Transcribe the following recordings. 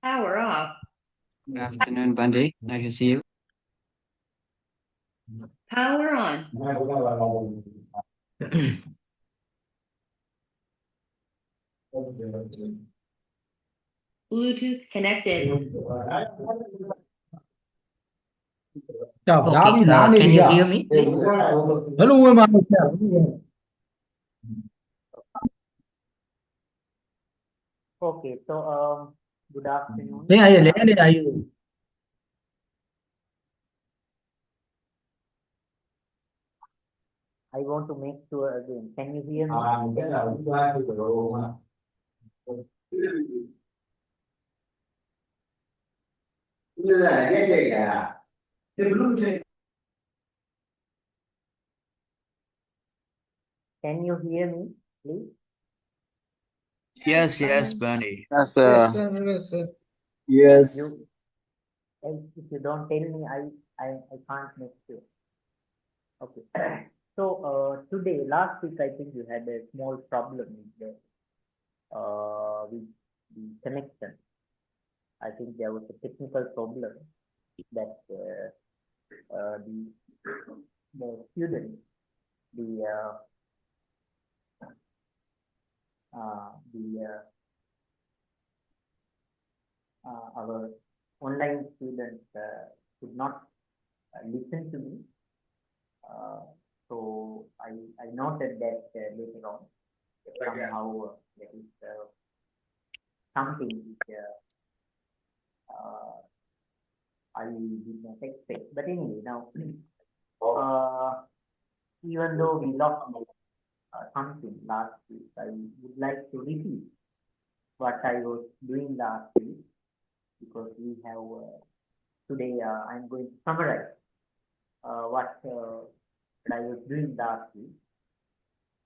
Power off. Good afternoon, Bundy. Nice to see you. Power on. Bluetooth connected. Okay, can you hear me, please? Hello em. Okay, so good afternoon. Tiếng Ai lẽ đi ai. I want to make sure again. Can you hear me? Cái nào cũng qua thì rồi mà. Như là cái gì cả. Can you hear me, please? Yes, Bundy. Yes, Yes. If you don't tell me, I can't make sure. Okay. So today, last week, I think you had a small problem with the connection. I think there was a technical problem that the student, our online students could not listen to me. So I noted that later on somehow there is something which I did not expect. But anyway, now even though we lost something last week, I would like to repeat what I was doing last week, because we have today I'm going to summarize what I was doing last week,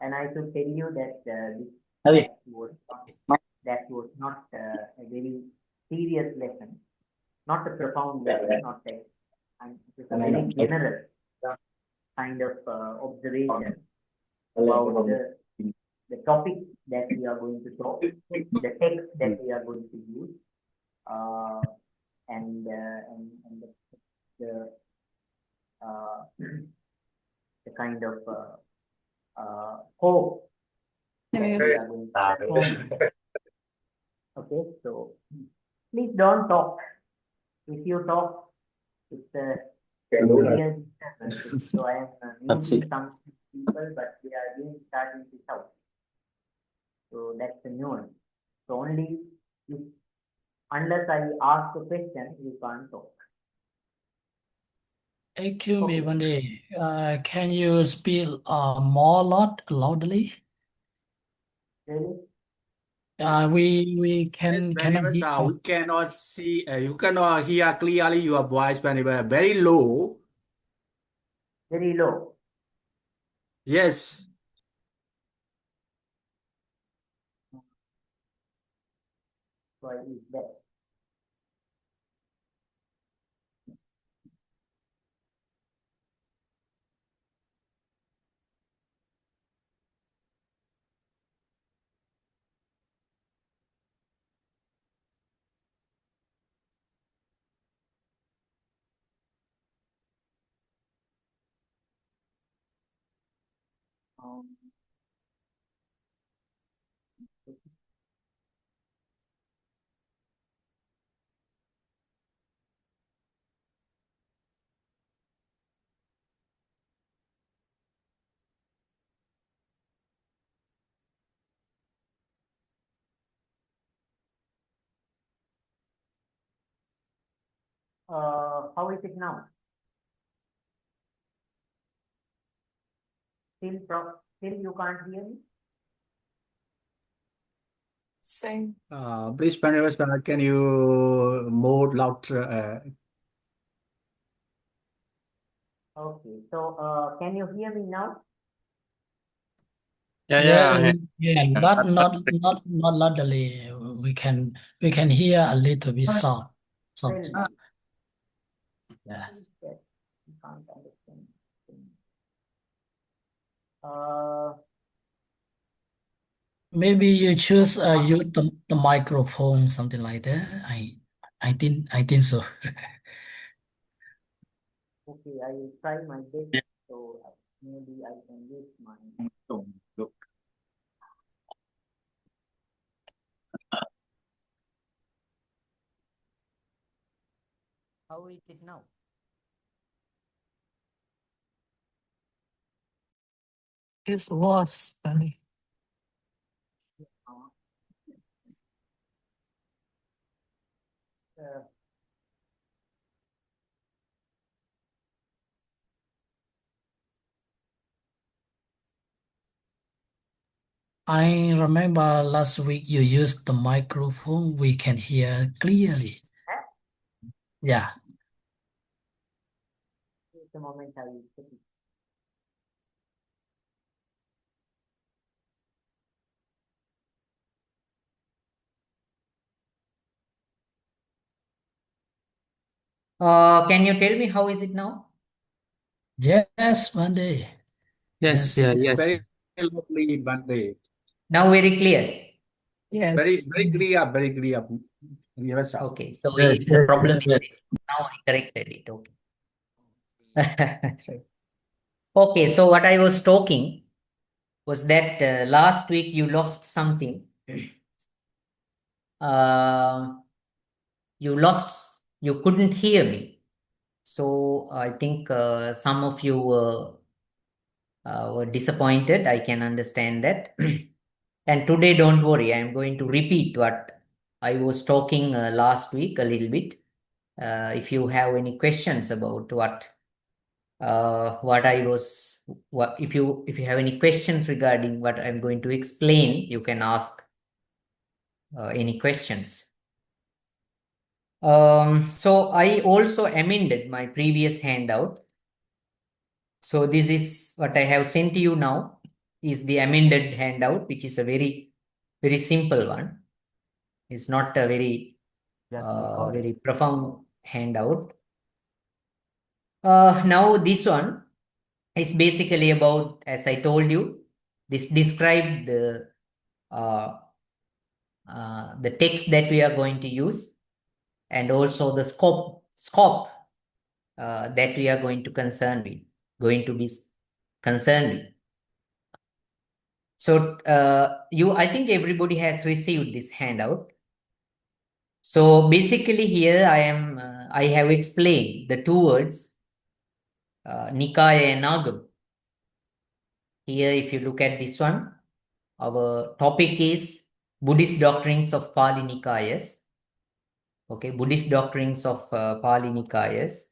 and I should tell you that that was not a very serious lesson, not a profound lesson, not a, and it is a very general kind of observation about the topic that we are going to talk, the text that we are going to use, and the kind of hope that we are going to. Okay, so please don't talk. If you talk, it's a real disturbance. So I am muting some people, but we are again starting this out. So that's the nuance. So only unless I ask a question, you can't talk. Excuse me, Bundy. Can you speak more loudly? Really? We Yes, cannot very hear. much. We cannot see. You cannot hear clearly your voice, very low. Very low. Yes. Why is that? How is it now? Still you can't hear me? Same. Please, can you more louder? Okay, so can you hear me now? Yeah, but not loudly. We can hear a little bit soft. Really? Yes. Yes, you can't understand. Maybe you choose use the microphone, something like that. I think so. Okay, I will try my best. So maybe I can use my. How is it now? It's worse, Bundy. Uh, I remember last week you used the microphone. We can hear clearly. Yeah. Just a moment, I will check it. Can you tell me how is it now? Yes, Monday. Yes, Yes. yes. Very lovely Bande. Now very clear. Yes. Very clear, very clear. Yes, sir. Okay, so Yes, the problem yes, is yes. now I corrected it. Okay. That's right. Okay, so what I was talking was that last week you lost something. Uh, you couldn't hear me. So I think some of you were disappointed. I can understand that. And today, don't worry, I'm going to repeat what I was talking last week a little bit. If you have any questions about what I was, if you have any questions regarding what I'm going to explain, you can ask any questions. So I also amended my previous handout. So this is what I have sent to you now is the amended handout, which is a very, very simple one. It's not a very, very profound handout. Now this one is basically about, as I told you, this describe the text that we are going to use, and also the scope that we are going to be concerned with. So I think everybody has received this handout. So basically here I have explained the two words, Nikaya and Agam. Here, if you look at this one, our topic is Buddhist doctrines of Pali Nikayas. Okay, Buddhist doctrines of Pali Nikayas.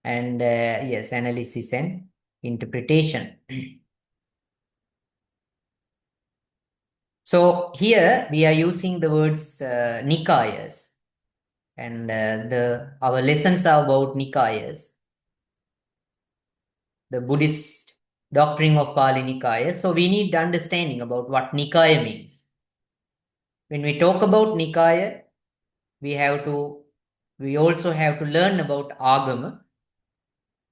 And yes, analysis and interpretation. So here we are using the words Nikayas, and our lessons are about Nikayas, the Buddhist doctrine of Pali Nikaya. So we need understanding about what Nikaya means. When we talk about Nikaya, we also have to learn about Agama.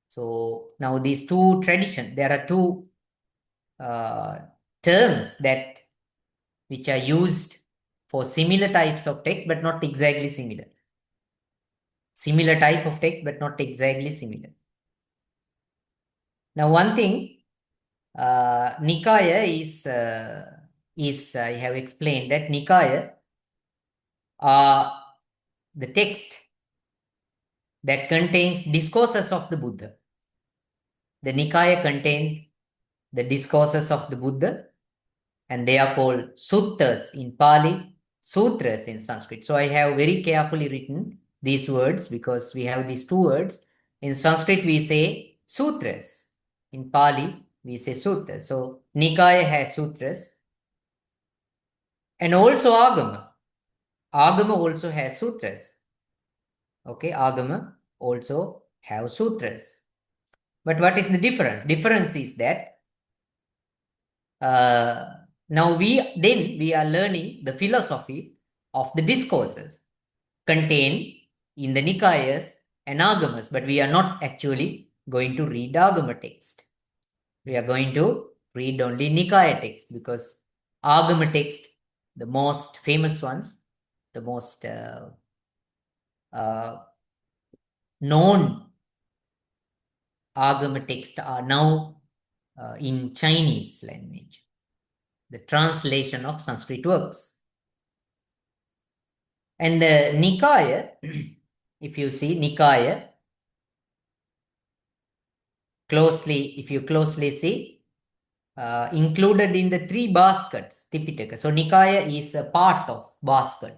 So now these two traditions, there are two terms which are used for similar types of text, but not exactly similar. Similar type of text, but not exactly similar. Now, one thing, Nikaya is I have explained that Nikaya are the text that contains discourses of the Buddha. The Nikaya contains the discourses of the Buddha, and they are called suttas in Pali, sutras in Sanskrit. So I have very carefully written these words because we have these two words. In Sanskrit, we say sutras. In Pali, we say sutras. So Nikaya has sutras. And also Agama. Agama also has sutras. Okay, Agama also have sutras. But what is the difference? Difference is that now we are learning the philosophy of the discourses contained in the Nikayas and Agamas, but we are not actually going to read Agama text. We are going to read only Nikaya text, because Agama text, the most famous ones, the most known Agama text are now in Chinese language, the translation of Sanskrit works. And the Nikaya, if you see Nikaya closely, if you closely see, included in the 3 baskets, Tipitaka. So Nikaya is a part of basket.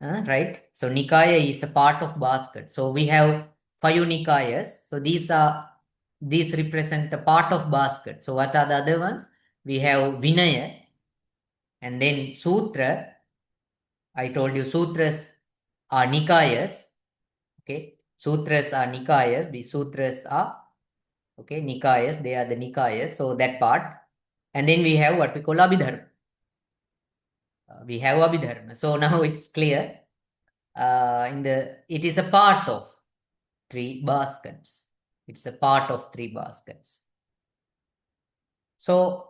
Right? So Nikaya is a part of basket. So we have 5 Nikayas. So these represent a part of basket. So what are the other ones? We have Vinaya, and then Sutra. I told you sutras are Nikayas. Okay, sutras are Nikayas. These sutras are, okay, Nikayas. They are the Nikayas. So that part. And then we have what we call Abhidharma. We have Abhidharma. So now it's clear. It is a part of 3 baskets. It's a part of 3 baskets. So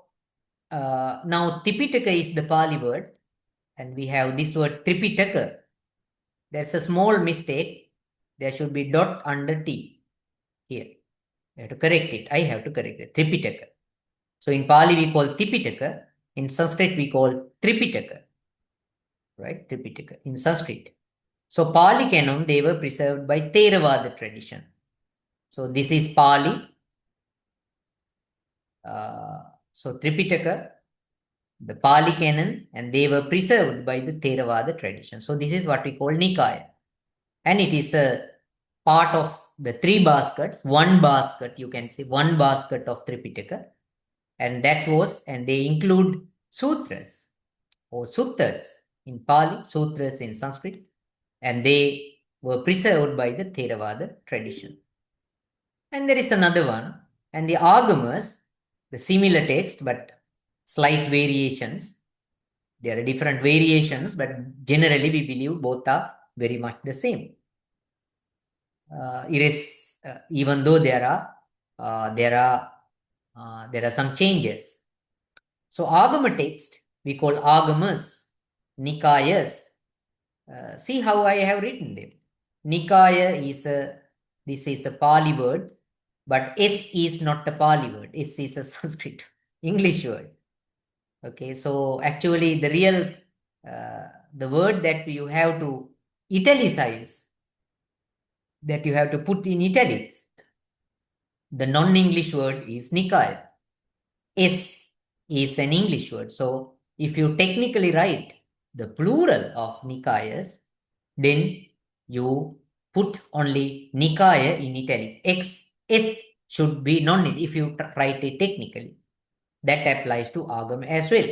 now Tipitaka is the Pali word, and we have this word Tripitaka. There's a small mistake. There should be dot under T here. You have to correct it. I have to correct it. Tripitaka. So in Pali we call Tipitaka. In Sanskrit we call Tripitaka. Right? Tripitaka in Sanskrit. So Pali canon, they were preserved by Theravada tradition. So this is Pali. So Tripitaka, the Pali canon, and they were preserved by the Theravada tradition. So this is what we call Nikaya. And it is a part of the 3 baskets, 1 basket, you can say 1 basket of Tripitaka. And they include sutras or suttas in Pali, sutras in Sanskrit, and they were preserved by the Theravada tradition. And there is another one, and the Agamas, the similar text but slight variations. There are different variations, but generally we believe both are very much the same. Even though there are some changes. So Agama text we call Agamas, Nikayas. See how I have written them. Nikaya this is a Pali word, but S is not a Pali word. S is a Sanskrit English word. Okay, so actually the real the word that you have to italicize, that you have to put in italics, the non-English word is Nikaya. S is an English word. So if you technically write the plural of Nikayas, then you put only Nikaya in italic. S should be non-English if you write it technically. That applies to Agama as well.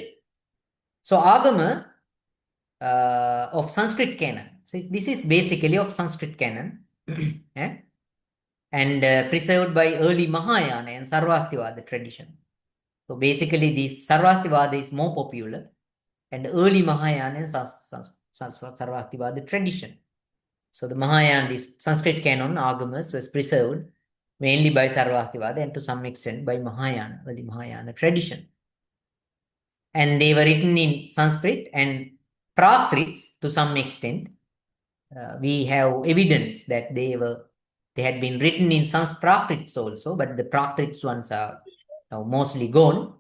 So Agama of Sanskrit canon. So this is basically of Sanskrit canon. And preserved by early Mahayana and Sarvastivada tradition. So basically this Sarvastivada is more popular, and early Mahayana and Sarvastivada tradition. So the Mahayana, this Sanskrit canon, Agamas, was preserved mainly by Sarvastivada and to some extent by Mahayana, early Mahayana tradition. And they were written in Sanskrit and Prakrits to some extent. We have evidence that they had been written in Prakrits also, but the Prakrits ones are now mostly gone.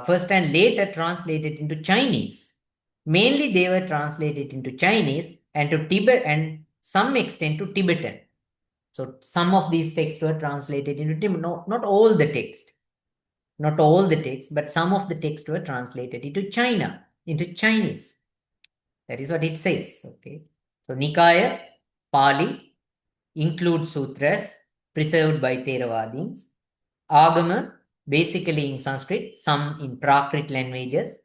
First and later translated into Chinese. Mainly they were translated into Chinese and to Tibet and some extent to Tibetan. So some of these texts were translated into Tibetan. No, not all the text. Not all the text, but some of the texts were translated into China, into Chinese. That is what it says. Okay. So Nikaya, Pali, includes sutras preserved by Theravadins. Agama, basically in Sanskrit, some in Prakrit languages,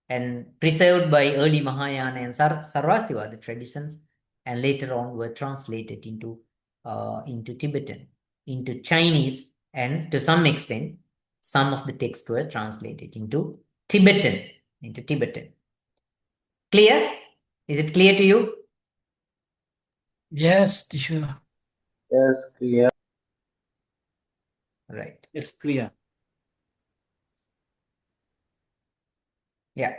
and preserved by early Mahayana and Sarvastivada traditions, and later on were translated into Tibetan, into Chinese, and to some extent, some of the texts were translated into Tibetan. Clear? Is it clear to you? Yes, teacher. Yes, clear. Right. It's clear. Yeah.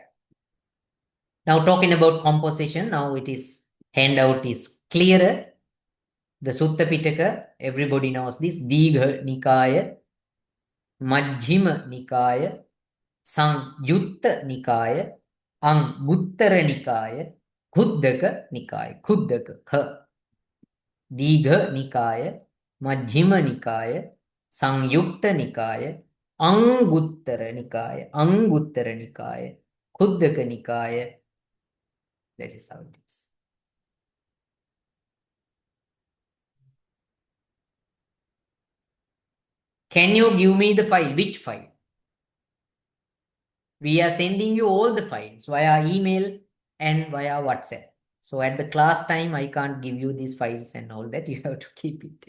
Now talking about composition, now it is handout is clearer. The Sutta Pitaka, everybody knows this. Digha Nikaya, Majjhima Nikaya, Sangyutta Nikaya, Anguttara Nikaya, Khuddaka Nikaya. Khuddaka, Kha. Digha Nikaya, Majjhima Nikaya, Sangyukta Nikaya, Anguttara Nikaya, Anguttara Nikaya, Khuddaka Nikaya. That is how it is. Can you give me the file? Which file? We are sending you all the files via email and via WhatsApp. So at the class time, I can't give you these files and all that. You have to keep it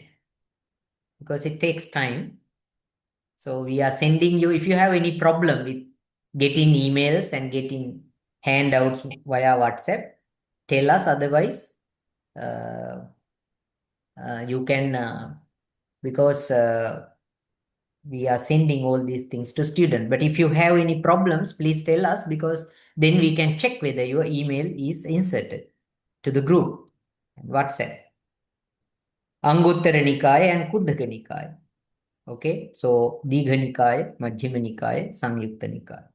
because it takes time. So we are sending you, if you have any problem with getting emails and getting handouts via WhatsApp, tell us. Otherwise, you can, because we are sending all these things to students. But if you have any problems, please tell us, because then we can check whether your email is inserted to the group and WhatsApp. Anguttara Nikaya and Kuddhaka Nikaya. Okay, so Digha Nikaya, Majjhima Nikaya, Samyukta Nikaya.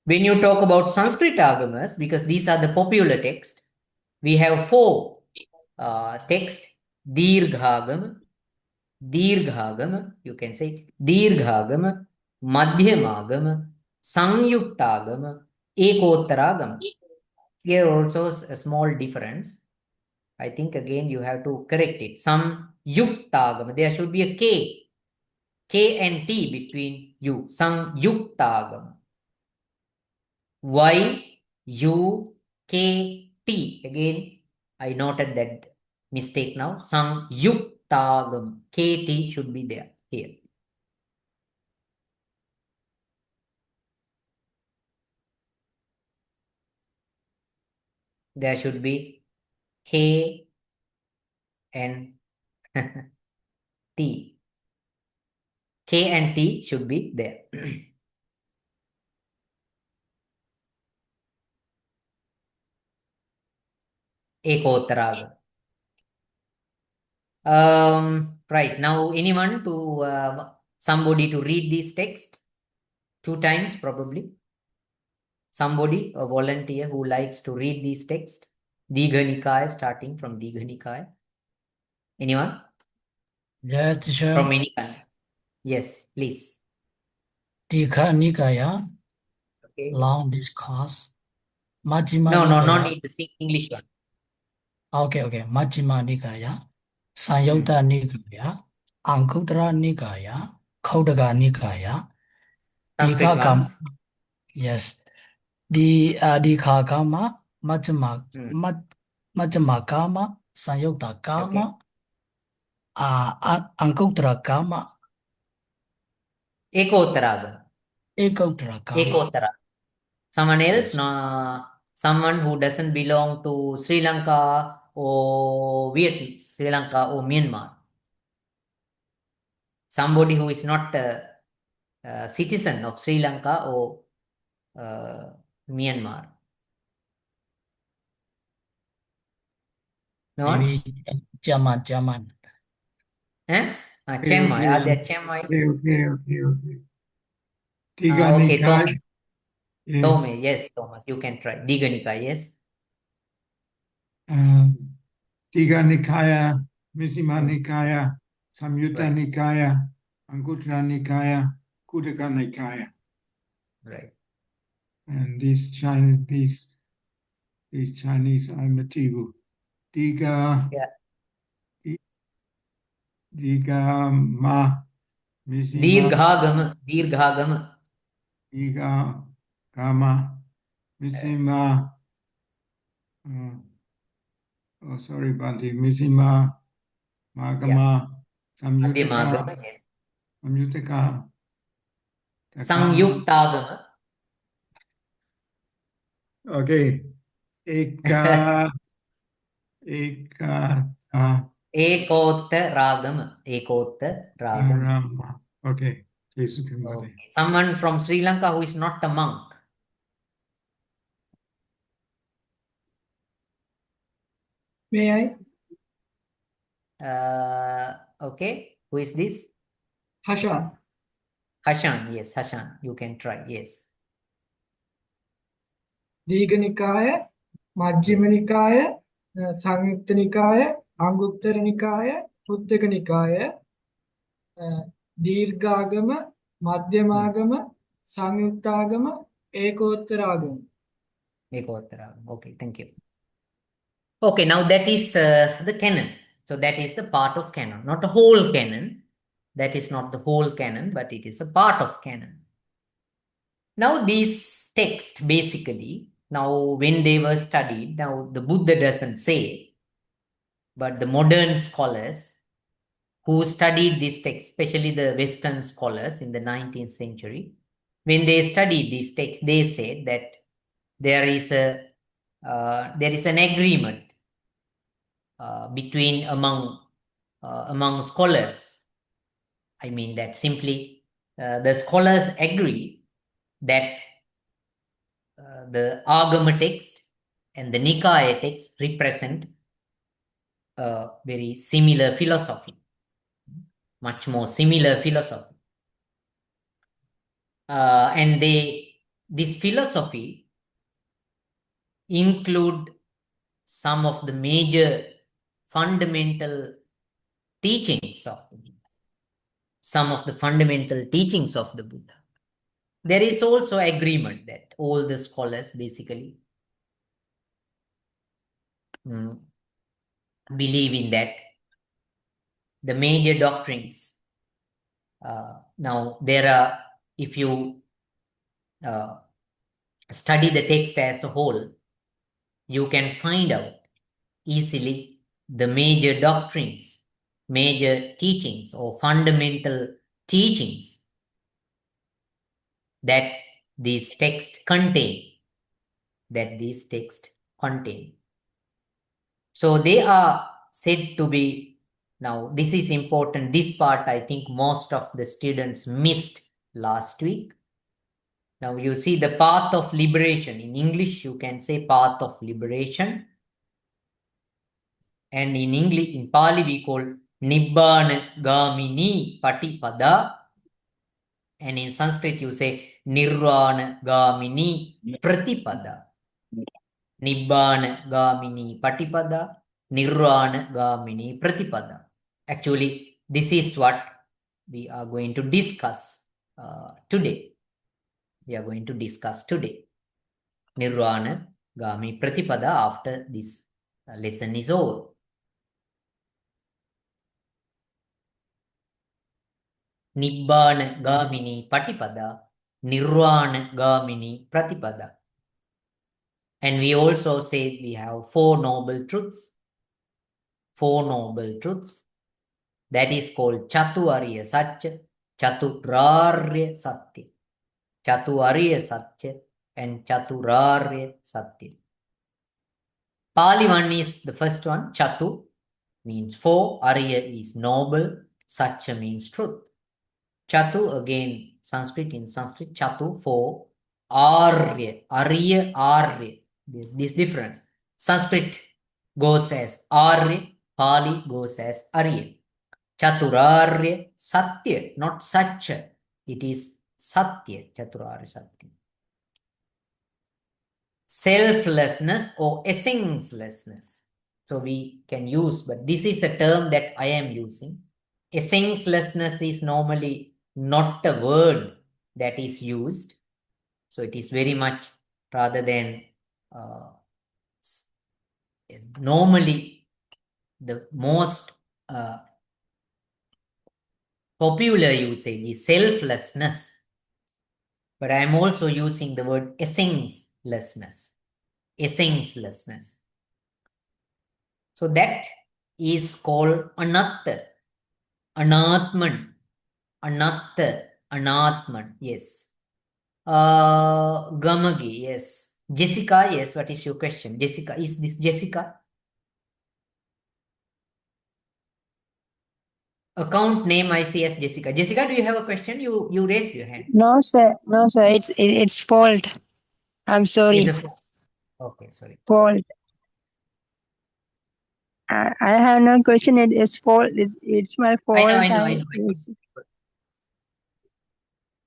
When you talk about Sanskrit Agamas, because these are the popular texts, we have four texts: Dirghagama, Dirghagama, you can say Dirghagama, Madhyamagama, Sangyuktagama, Ekottaragama. Here also a small difference. I think again you have to correct it. Samyuktagama, there should be a K and T between you. Samyuktagama. Y-U-K-T. Again, I noted that mistake now. Samyuktagam. K-T should be there here. There should be K and T. K and T should be there. Ekottaragam. Right now, anyone to somebody to read this text 2 times probably. Somebody, a volunteer who likes to read these texts. Digha Nikaya, starting from Digha Nikaya. Anyone? Yeah, teacher. From any country? Yes, please. Digha Nikaya, Okay. long discourse. Majjhima No, no Nikaya. need to sing English one. Okay. Majjhima Nikaya, Sanyutta Nikaya, Anguttara Nikaya, Khuddaka Nikaya, Sanskrit Digha Gama. ones. Yes. Digha Gama, Majjhima Gama, Sanyutta Gama, Anguttara Gama, Ekottaragam. Ekottara Gama. Ekottara. Someone else? Yes. No, someone who doesn't belong to Sri Lanka or Vietnam, Sri Lanka or Myanmar. Somebody who is not a citizen of Sri Lanka or Myanmar. No one? Maybe German. Eh? Okay, Chiang Mai. Are okay. there Chiang Mai? Okay. Digha Okay, Nikaya. Thomas. Yes. Thomas, yes, Thomas, you can try. Digha Nikaya, yes. Digha Nikaya, Mishima Nikaya, Samyutta Right. Nikaya, Anguttara Nikaya, Khuddaka Nikaya. Right. And these Chinese are Mativu. Digha, Yeah. Digha Ma, Mishima, Dirghagama. Digha Gama, Mishima, oh sorry, Bhante, Mishima, Magama, Samyuttaka, Madhyamagama, yes. Samyuttaka, Sangyuktagama. Okay. Eka, Ekottaragama. Rama. Okay. Okay. Someone from Sri Lanka who is not a monk. May I? Okay, who is this? Hashan. Hashan, yes, Hashan, you can try, yes. Digha Nikaya, Majjhima Nikaya, Samyutta Nikaya, Anguttara Nikaya, Uddaka Nikaya, Dirghagama, Madhyamagama, Samyuttagama, Ekottaragama. Ekottaragama. Okay, thank you. Okay, now that is the canon. So that is the part of canon, not a whole canon. That is not the whole canon, but it is a part of canon. Now these texts basically, now when they were studied, now the Buddha doesn't say, but the modern scholars who studied these texts, especially the Western scholars in the 19th century, when they studied these texts, they said that there is an agreement between among scholars. I mean that simply the scholars agree that the Agama text and the Nikaya text represent a very similar philosophy, much more similar philosophy. And this philosophy include some of the major fundamental teachings of the Buddha. Some of the fundamental teachings of the Buddha. There is also agreement that all the scholars basically believe in that. The major doctrines. Now, there are, if you study the text as a whole, you can find out easily the major doctrines, major teachings or fundamental teachings that these texts contain. So they are said to be, now this is important, this part I think most of the students missed last week. Now you see the path of liberation. In English you can say path of liberation. And in English, in Pali we call Nibbana Gamini Patipada. And in Sanskrit you say Nirvana Gamini Pratipada. Nibbana Gamini Patipada, Nirvana Gamini Pratipada. Actually, this is what we are going to discuss today. Nirvana Gami Pratipada after this lesson is over. Nibbana Gamini Patipada, Nirvana Gamini Pratipada. And we also say we have four noble truths. That is called Chaturarya Satya, Chaturarya Satya. Chaturarya Satya and Chaturarya Satya. Pali one is the first one. Chatu means four. Arya is noble. Satya means truth. Chatu again, in Sanskrit, Chatu, four. Arya, Arya. This different. Sanskrit goes as Arya, Pali goes as Arya. Chaturarya Satya, not Satya. It is Satya, Chaturarya Satya. Selflessness or essencelessness. So we can use, but this is a term that I am using. Essencelessness is normally not a word that is used. So it is very much rather than normally the most popular usage is selflessness. But I am also using the word essencelessness. So that is called anatta. Anatman. Yes. Gamagi, yes. Jessica, yes. What is your question? Jessica, is this Jessica? Account name I see as Jessica. Jessica, do you have a question? You raised your hand. No, sir. No, sir. It's fault. I'm sorry. It's a okay, sorry. Fault. I have no question. It is fault. It's my fault. I know. Yes.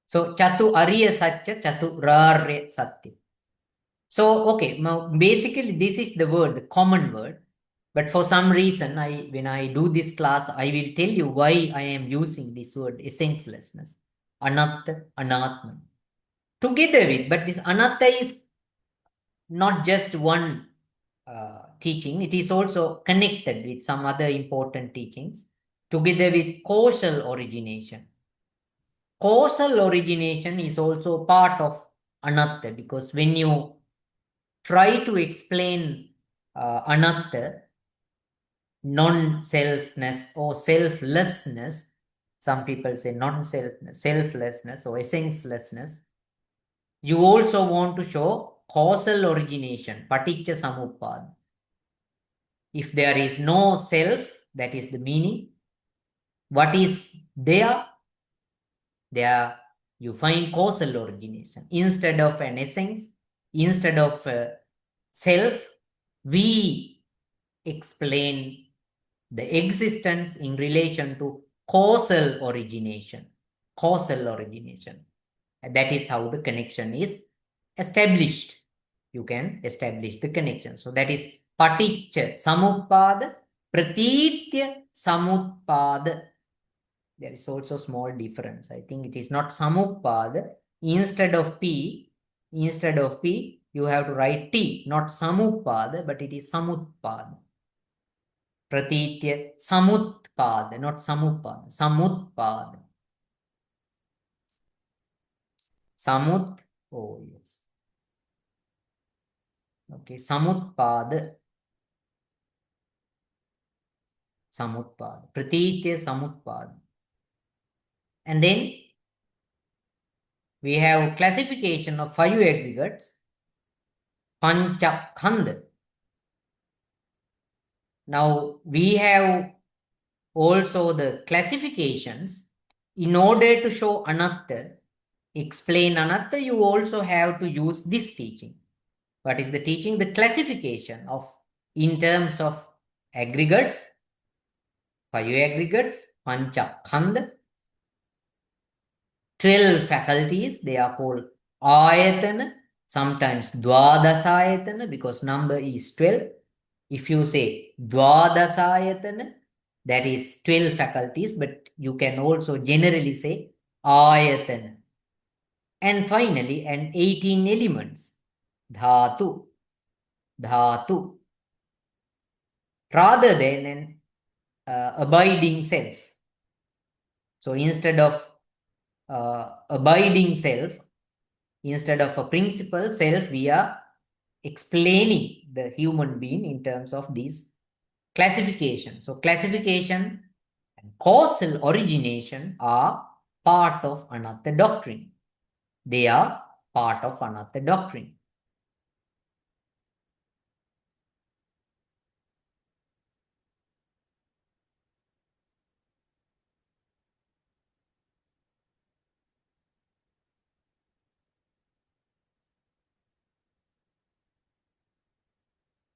So Chatu Arya Satya, Chatu Rarya Satya. So okay, now basically this is the word, the common word. But for some reason, when I do this class, I will tell you why I am using this word essencelessness. Anatta, anatma. Together with, but this anatta is not just one teaching, it is also connected with some other important teachings, together with causal origination. Causal origination is also part of anatta, because when you try to explain anatta, non-selfness or selflessness, some people say non-selfness, selflessness or essencelessness, you also want to show causal origination, paticca samuppada. If there is no self, that is the meaning. What is there? There you find causal origination. Instead of an essence, instead of self, we explain the existence in relation to causal origination. Causal origination. And that is how the connection is established. You can establish the connection. So that is paticca samuppada, pratitya samuppada. There is also small difference. I think it is not samuppada. Instead of P, you have to write T, not samuppada, but it is samutpada. Pratitya samutpada, not samuppada, samutpada. Samut, oh yes. Okay, samutpada. Samutpada. Pratitya samutpada. And then we have classification of 5 aggregates. Pancha khanda. Now we have also the classifications. In order to show anatta, explain anatta, you also have to use this teaching. What is the teaching? The classification of, in terms of aggregates, 5 aggregates, pancha khanda, 12 faculties, they are called ayatana, sometimes dwadasayatana, because number is 12. If you say dwadasayatana, that is 12 faculties, but you can also generally say ayatana. And finally, and 18 elements, dhatu, rather than an abiding self. So instead of abiding self, instead of a principal self, we are explaining the human being in terms of these classification. So classification and causal origination are part of anatta doctrine. They are part of anatta doctrine.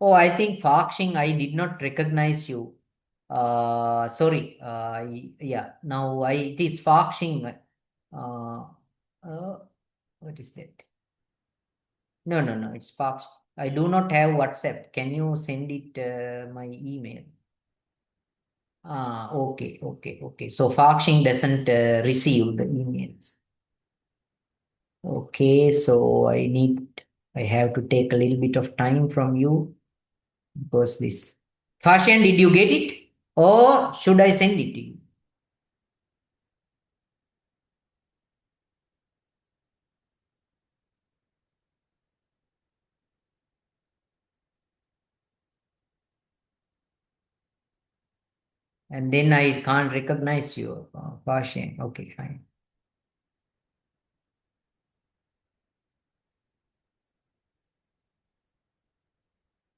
Oh, I think Fakshing, I did not recognize you. Sorry. Yeah, now it is Fakshing. What is that? No, it's Fox. I do not have WhatsApp. Can you send it my email? Okay. So Fakshing doesn't receive the emails. Okay, so I have to take a little bit of time from you because this. Fashion, did you get it? Or should I send it to you? And then I can't recognize you, Fashion. Okay, fine.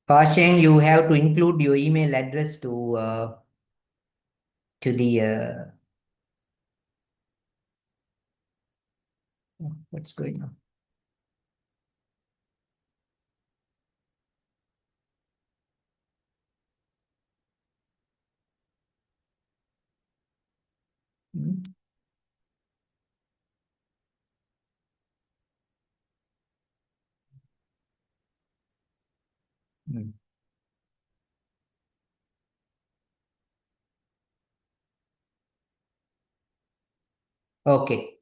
Fashion, you have to include your email address to to the what's going on? Hmm. Hmm. Okay.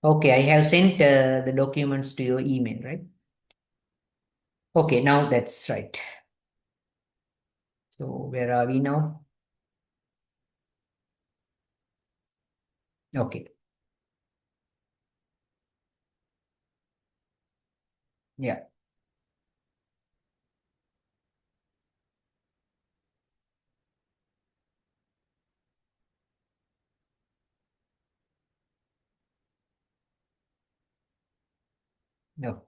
Okay, I have sent the documents to your email, right? Okay, now that's right. So where are we now? Okay. Yeah. No.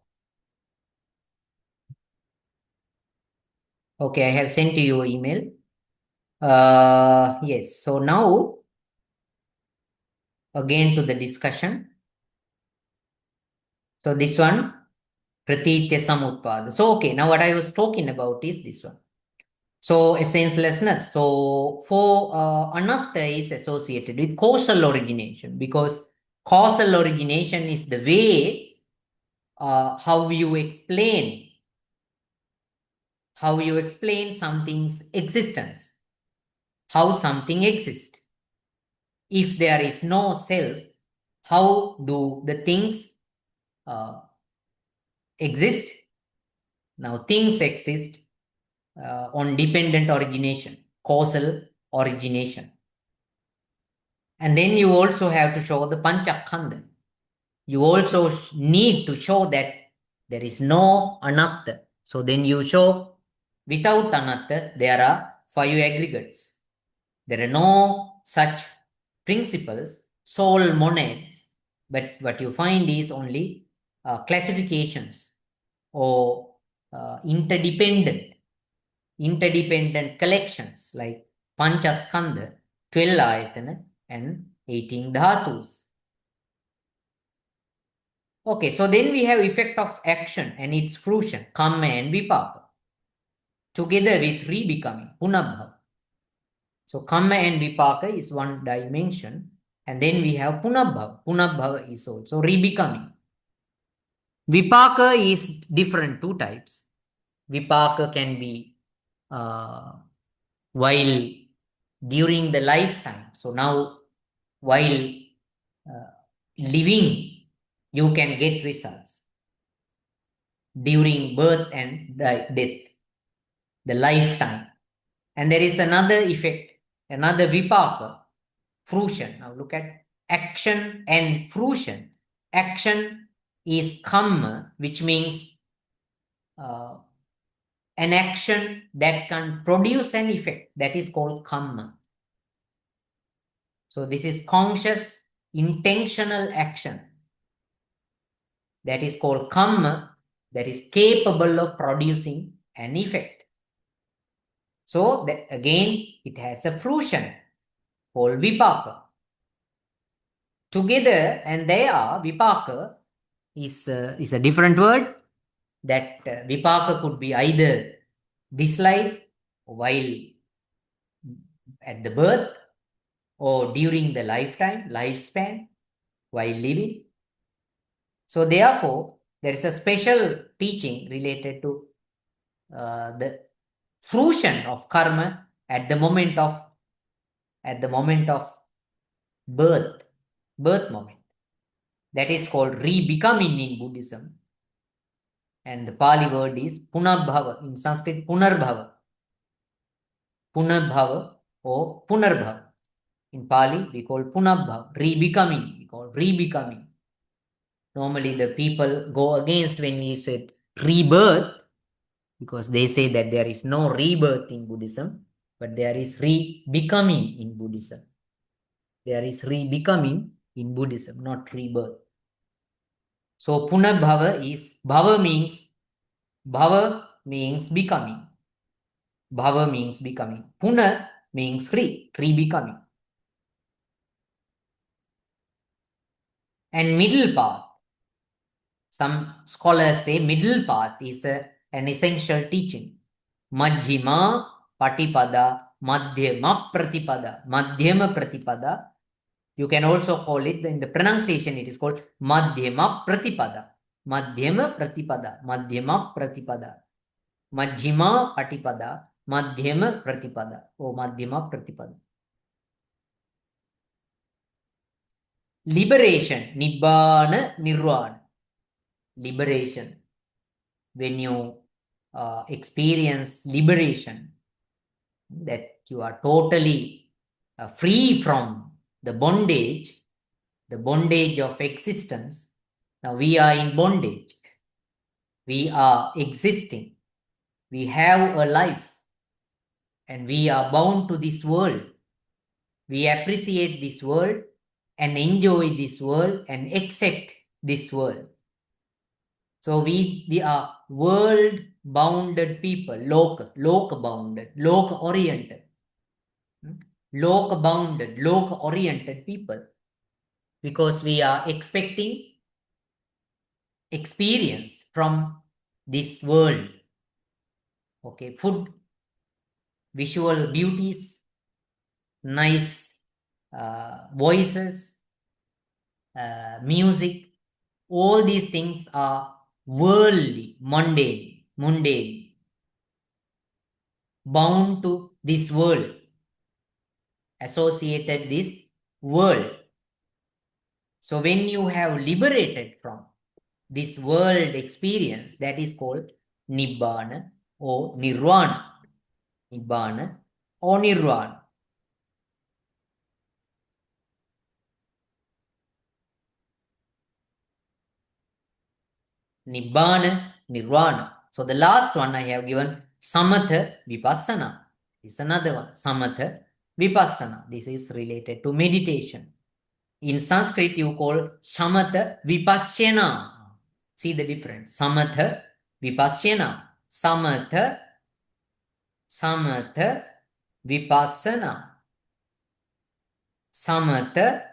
Okay, I have sent to your email. Yes. So now again to the discussion. So this one, Pratitya Samutpada. So okay, now what I was talking about is this one. So senselessness. So for anatta is associated with causal origination, because causal origination is the way how you explain something's existence, how something exists. If there is no self, how do the things exist? Now things exist on dependent origination, causal origination. And then you also have to show the panchakhanda. You also need to show that there is no anatta. So then you show without anatta, there are 5 aggregates. There are no such principles, sole monads, but what you find is only classifications or interdependent collections like Panchaskandha, 12 ayatana, and 18 dhatus. Okay, so then we have effect of action and its fruition, karma and vipaka, together with rebecoming, punabhava. So karma and vipaka is one dimension, and then we have punabhava. Punabhava is also rebecoming. Vipaka is different, 2 types. Vipaka can be while during the lifetime. So now while living, you can get results. During birth and death, the lifetime. And there is another effect, another vipaka, fruition. Now look at action and fruition. Action is karma, which means an action that can produce an effect. That is called karma. So this is conscious, intentional action. That is called karma, that is capable of producing an effect. So that again, it has a fruition called vipaka. Together, and they are, vipaka is a different word. That vipaka could be either this life, while at the birth, or during the lifetime, lifespan, while living. So therefore, there is a special teaching related to the fruition of karma at the moment of birth moment. That is called rebecoming in Buddhism. And the Pali word is punabhava. In Sanskrit, punarbhava. Punarbhava or punarbhava. In Pali, we call punabhava. Rebecoming. We call rebecoming. Normally, the people go against when we said rebirth, because they say that there is no rebirth in Buddhism, but there is rebecoming in Buddhism. There is rebecoming in Buddhism, not rebirth. So punabhava is, bhava means becoming. Bhava means becoming. Puna means re-becoming. And middle path. Some scholars say middle path is an essential teaching. Majjhima Patipada, Madhyama Pratipada. Madhyama Pratipada. You can also call it, in the pronunciation, it is called Madhyama Pratipada. Madhyama Pratipada. Madhyama Pratipada. Majjhima Patipada. Madhyama Pratipada. Or Madhyama Pratipada. Liberation. Nibbana Nirvana. Liberation. When you experience liberation, that you are totally free from the bondage of existence. Now we are in bondage. We are existing. We have a life. And we are bound to this world. We appreciate this world and enjoy this world and accept this world. So we are world-bounded people, loka-bounded, loka-oriented. Loka-bounded, loka-oriented people. Because we are expecting experience from this world. Okay, food, visual beauties, nice voices, music, all these things are worldly, mundane, bound to this world, associated this world. So when you have liberated from this world experience, that is called Nibbana or Nirvana. Nibbana or Nirvana. Nibbana, Nirvana. So the last one I have given Samatha Vipassana. This is another one. Samatha Vipassana. This is related to meditation. In Sanskrit you call Samatha Vipassana. See the difference. Samatha Vipassana. Samatha Vipassana. Samatha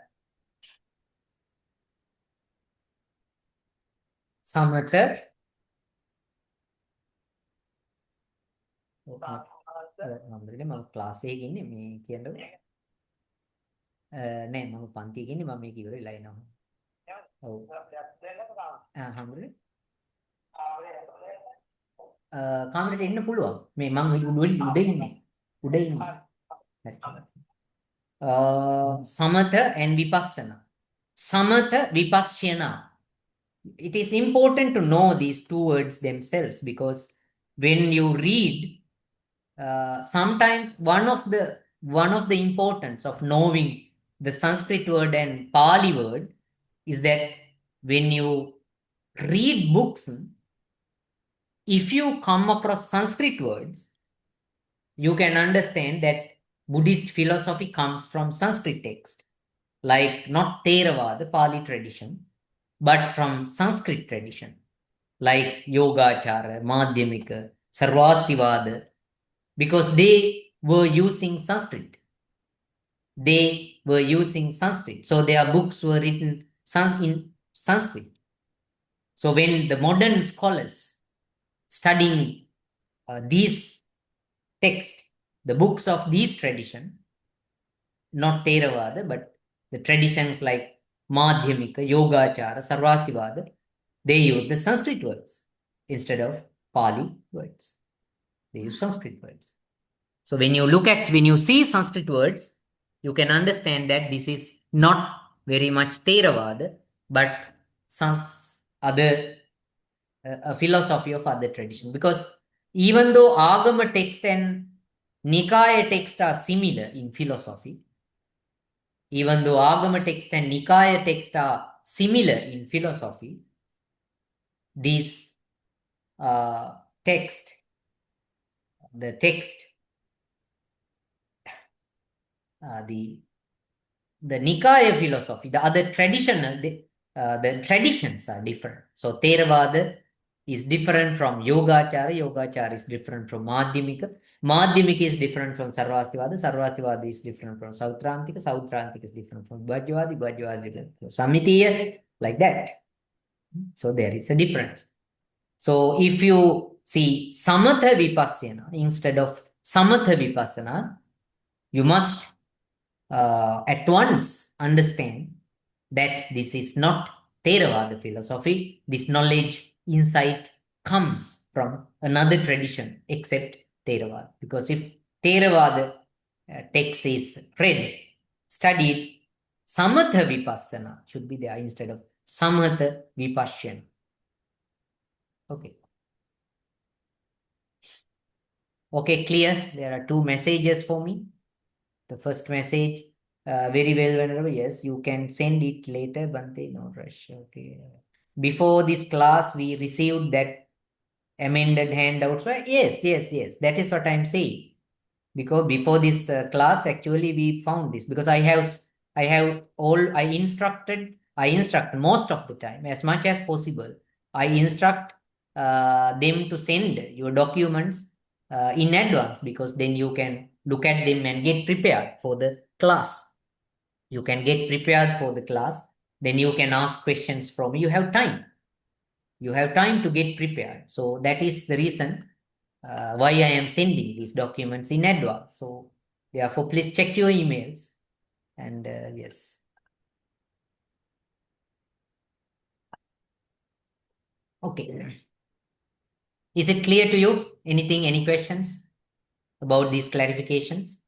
මම class එකේ ඉන්නේ මේ කියන්නකො නෑ මම පන්ති එකේ ඉන්නේ මම මේක ඉවර වෙලා එනවා ඔව් හැමෝටම කාමරේට එන්න පුළුවන් මේ මම උඩ ඉන්නේ Samatha and Vipassana. Samatha Vipassana. It is important to know these two words themselves, because when you read, sometimes one of the importance of knowing the Sanskrit word and Pali word is that when you read books, if you come across Sanskrit words, you can understand that Buddhist philosophy comes from Sanskrit text, like not Theravada, Pali tradition, but from Sanskrit tradition, like Yogachara, Madhyamika, Sarvastivada, because they were using Sanskrit. So their books were written in Sanskrit. So when the modern scholars studying these texts, the books of these tradition, not Theravada, but the traditions like Madhyamika, Yogachara, Sarvastivada, they use the Sanskrit words instead of Pali words. They use Sanskrit words. So when you see Sanskrit words, you can understand that this is not very much Theravada, but some other a philosophy of other tradition. Because even though Agama text and Nikaya text are similar in philosophy, even though Agama text and Nikaya text are similar in philosophy, these text, the Nikaya philosophy, the other traditional, the traditions are different. So Theravada is different from Yogachara, Yogachara is different from Madhyamika, Madhyamika is different from Sarvastivada. Sarvastivada is different from Sautrantika. Sautrantika is different from Bhajyavadi. Bhajyavadi is different from Samitiya. Like that. So there is a difference. So if you see Samatha Vipassana instead of Samatha Vipassana, you must at once understand that this is not Theravada philosophy. This knowledge, insight comes from another tradition except Theravada. Because if Theravada text is read, studied, Samatha Vipassana should be there instead of Samatha Vipassana. Okay. Okay, clear? There are two messages for me. The first message, very well, Venerable. Yes, you can send it later, Bante. No rush. Okay. Before this class, we received that amended handouts. Right? Yes. That is what I'm saying. Because before this class, actually, we found this. Because I instruct most of the time, as much as possible. I instruct them to send your documents in advance, because then you can look at them and get prepared for the class. You can get prepared for the class. Then you can ask questions from me. You have time. You have time to get prepared. So that is the reason why I am sending these documents in advance. So therefore, please check your emails. And yes. Okay. Is it clear to you? Anything, any questions about these clarifications?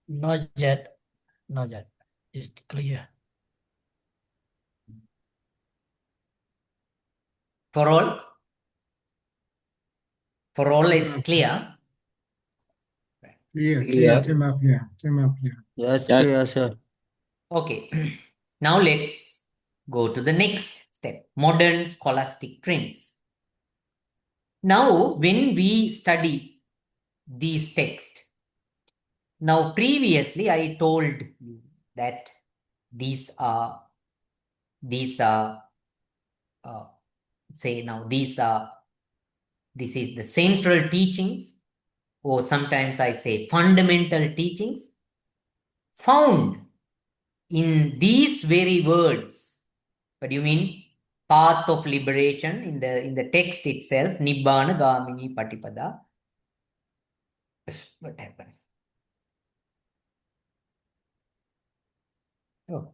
Not yet. Not yet. It's clear. For all? For all is clear? Clear. Came up here. Yes, clear, sir. Okay. Now let's go to the next step. Modern scholastic trends. Now, when we study these texts, now previously I told you that these are this is the central teachings, or sometimes I say fundamental teachings, found in these very words. What do you mean? Path of liberation in the text itself, Nibbana Gamini Patipada. What happened? Oh.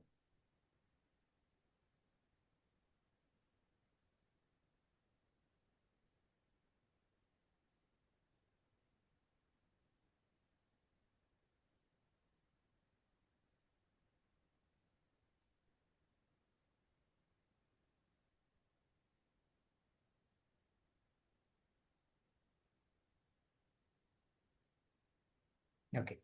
Okay.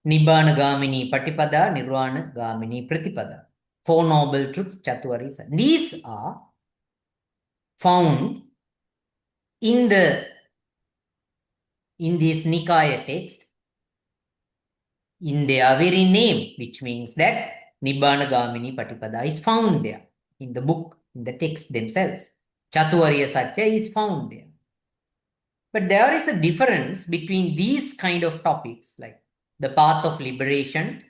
Nibbana Gamini Patipada, Nirvana Gamini Pratipada. Four Noble Truths, Chatwari. These are found in this Nikaya text in their very name, which means that Nibbana Gamini Patipada is found there in the book, in the text themselves. Chatuvariya Satya is found there. But there is a difference between these kind of topics, like the path of liberation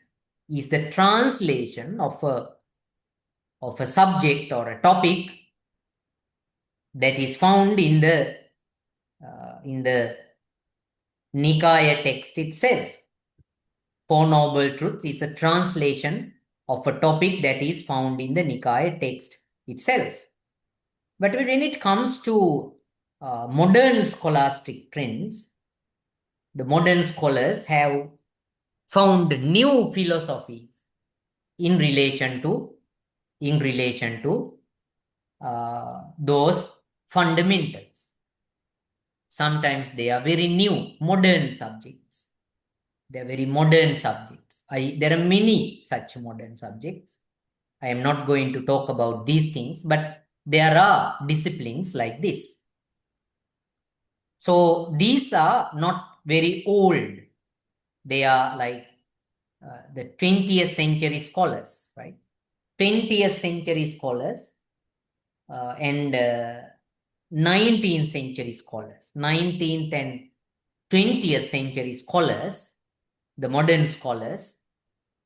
is the translation of a subject or a topic that is found in the Nikaya text itself. Four Noble Truths is a translation of a topic that is found in the Nikaya text itself. But when it comes to modern scholastic trends, the modern scholars have found new philosophies in relation to those fundamentals. Sometimes they are very new, modern subjects. They are very modern subjects. There are many such modern subjects. I am not going to talk about these things, but there are disciplines like this. So these are not very old. They are like the 20th century scholars, right? 20th century scholars and 19th century scholars, 19th and 20th century scholars, the modern scholars,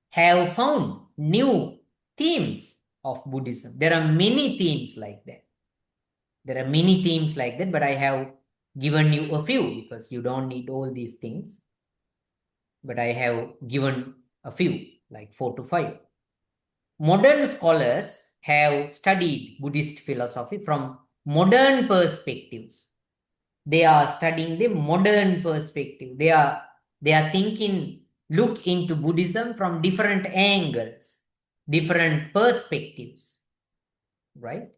have found new themes of Buddhism. There are many themes like that. There are many themes like that, but I have given you a few because you don't need all these things. But I have given a few, like 4 to 5. Modern scholars have studied Buddhist philosophy from modern perspectives. They are studying the modern perspective. They are thinking, look into Buddhism from different angles, different perspectives, right?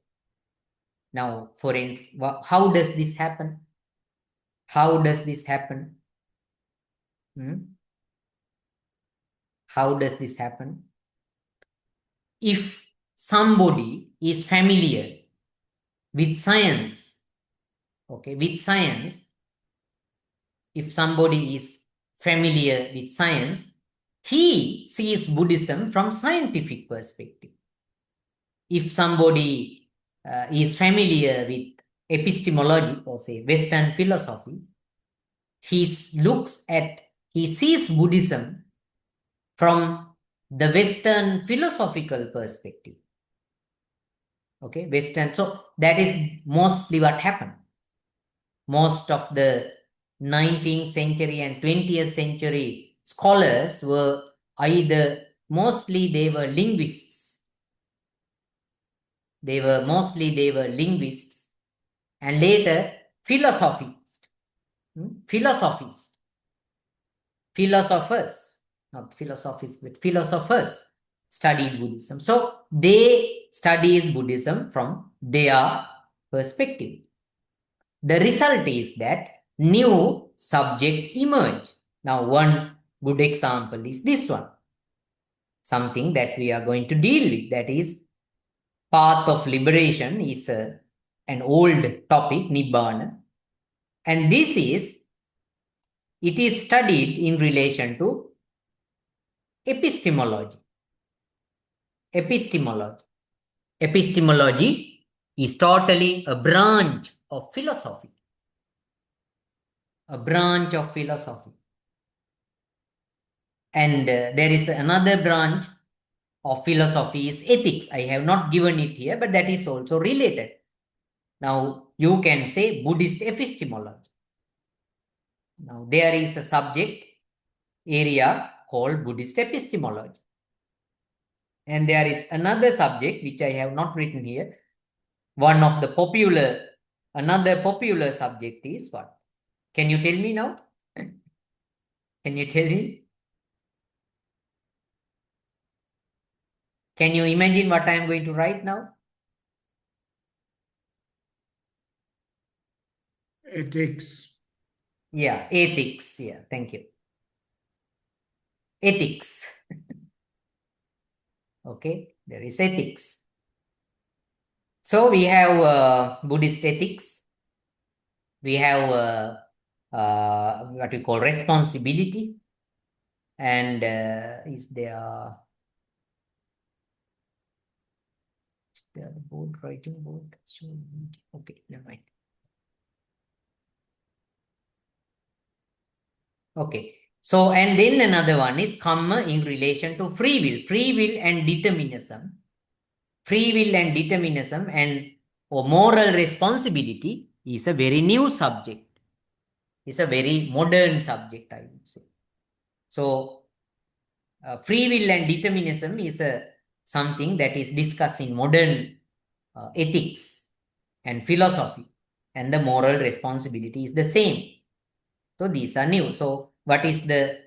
Now, for instance, how does this happen? How does this happen? How does this happen? If somebody is familiar with science, okay, with science, if somebody is familiar with science, he sees Buddhism from scientific perspective. If somebody is familiar with epistemology or say Western philosophy, he sees Buddhism from the Western philosophical perspective. Okay, Western. So that is mostly what happened. Most of the 19th century and 20th century scholars were mostly they were linguists. They were linguists and later philosophists. Philosophers, not philosophists, but philosophers studied Buddhism. So they studied Buddhism from their perspective. The result is that new subject emerge. Now, one good example is this one. Something that we are going to deal with, that is path of liberation is an old topic, Nibbana. And it is studied in relation to epistemology. Epistemology is totally a branch of philosophy. A branch of philosophy. And there is another branch of philosophy is ethics. I have not given it here, but that is also related. Now, you can say Buddhist epistemology. Now, there is a subject area called Buddhist epistemology. And there is another subject which I have not written here. Another popular subject is what? Can you tell me now? Can you tell me? Can you imagine what I am going to write now? Ethics. Yeah, ethics. Yeah, thank you. Ethics. Okay, there is ethics. So we have Buddhist ethics. We have what we call responsibility. And is there the board, writing board? Okay, never mind. Okay. So, and then another one is karma in relation to free will. Free will and determinism. Free will and determinism and moral responsibility is a very new subject. It's a very modern subject, I would say. So, free will and determinism is something that is discussed in modern ethics and philosophy, and the moral responsibility is the same. So these are new. So what is the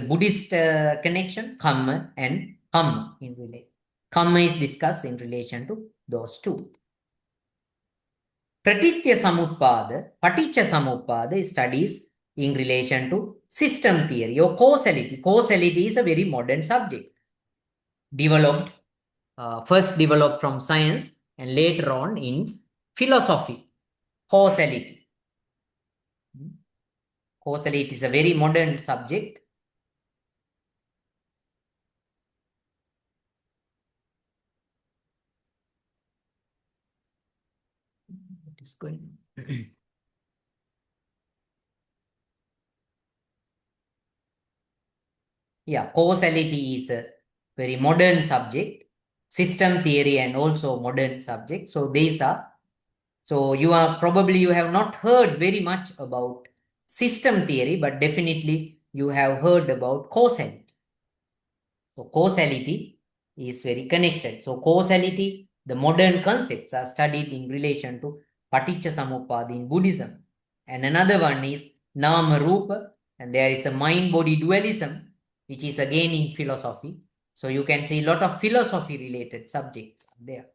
Buddhist connection? Karma and karma in relation. Karma is discussed in relation to those two. Pratitya Samutpada, Paticca Samutpada studies in relation to system theory or causality. Causality is a very modern subject. First developed from science and later on in philosophy. Causality. Causality is a very modern subject. What is going on? Yeah, causality is a very modern subject. System theory and also modern subject. So these are, so you have not heard very much about system theory, but definitely you have heard about causality. So causality is very connected. So causality, the modern concepts are studied in relation to Paticca Samuppada in Buddhism. And another one is Nama Rupa, and there is a mind-body dualism, which is again in philosophy. So you can see a lot of philosophy-related subjects there.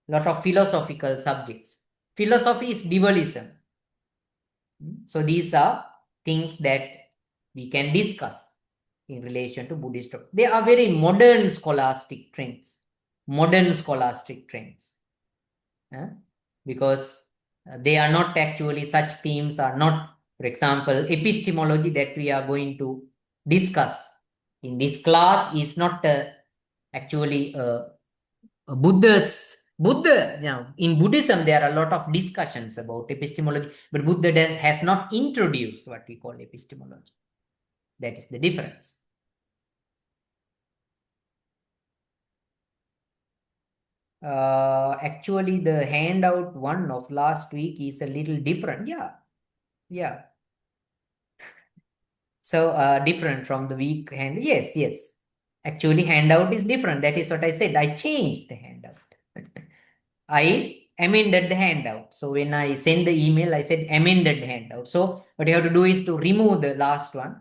Lot of philosophical subjects. Philosophy is dualism. So these are things that we can discuss in relation to Buddhist. They are very modern scholastic trends. Modern scholastic trends. Because they are not actually, such themes are not, for example, epistemology that we are going to discuss in this class is not actually Buddha, in Buddhism, there are a lot of discussions about epistemology, but Buddha has not introduced what we call epistemology. That is the difference. Actually, the handout one of last week is a little different. Yeah. So, different from the week hand. Yes. Actually, handout is different. That is what I said. I changed the handout. I amended the handout. So when I send the email, I said amended handout. So what you have to do is to remove the last one.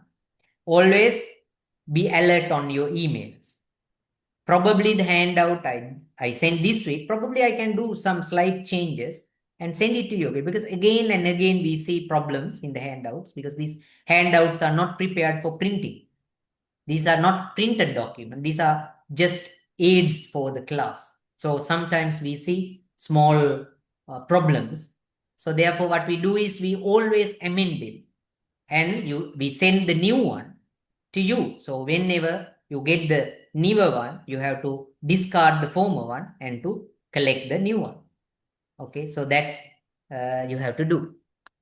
Always be alert on your emails. Probably the handout I send this week, probably I can do some slight changes and send it to you. Okay? Because again and again we see problems in the handouts because these handouts are not prepared for printing. These are not printed documents. These are just aids for the class. So sometimes we see small problems. So therefore what we do is we always amend it and we send the new one to you. So whenever you get the newer one, you have to discard the former one and to collect the new one. Okay, so that you have to do.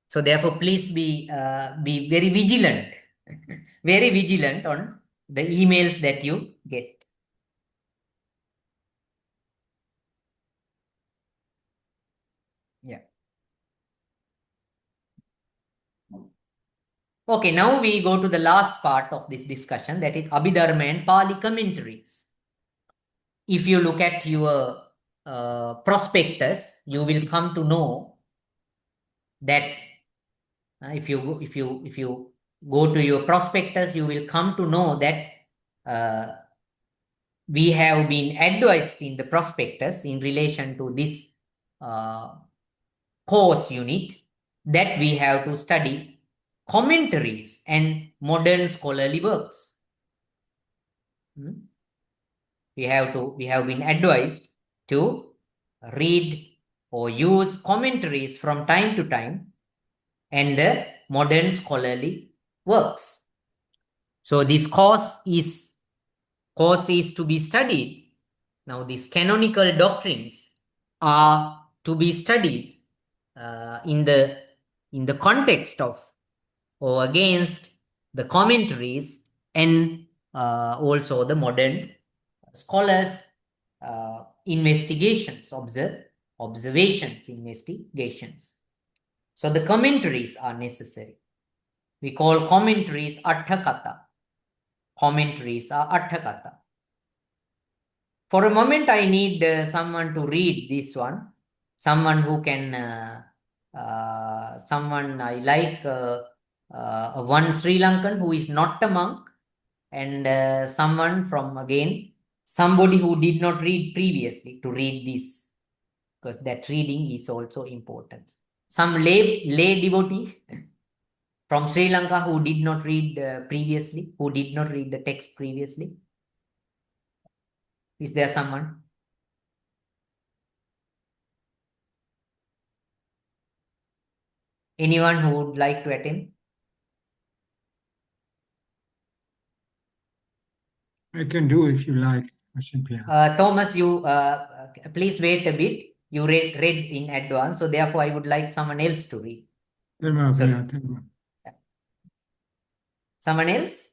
So therefore, please be very vigilant, very vigilant on the emails that you get. Yeah. Okay, now we go to the last part of this discussion, that is Abhidharma and Pali commentaries. If you look at your prospectus, you will come to know that if you go to your prospectus, you will come to know that we have been advised in the prospectus in relation to this course unit that we have to study commentaries and modern scholarly works. We have been advised to read or use commentaries from time to time and the modern scholarly works. So this course is to be studied. Now these canonical doctrines are to be studied in the context of or against the commentaries and also the modern scholars investigations, observations, investigations. So the commentaries are necessary. We call commentaries Arthakatha. Commentaries are Arthakatha. For a moment, I need someone to read this one. Someone who can, someone I like, one Sri Lankan who is not a monk, and someone from, again, somebody who did not read previously to read this, because that reading is also important. Some lay devotee from Sri Lanka who did not read previously, who did not read the text previously. Is there someone? Anyone who would like to attempt? I can do if you like, Ashimpiya. Thomas, you please wait a bit. You read in advance, so therefore I would like someone else to read. Sorry. Someone else?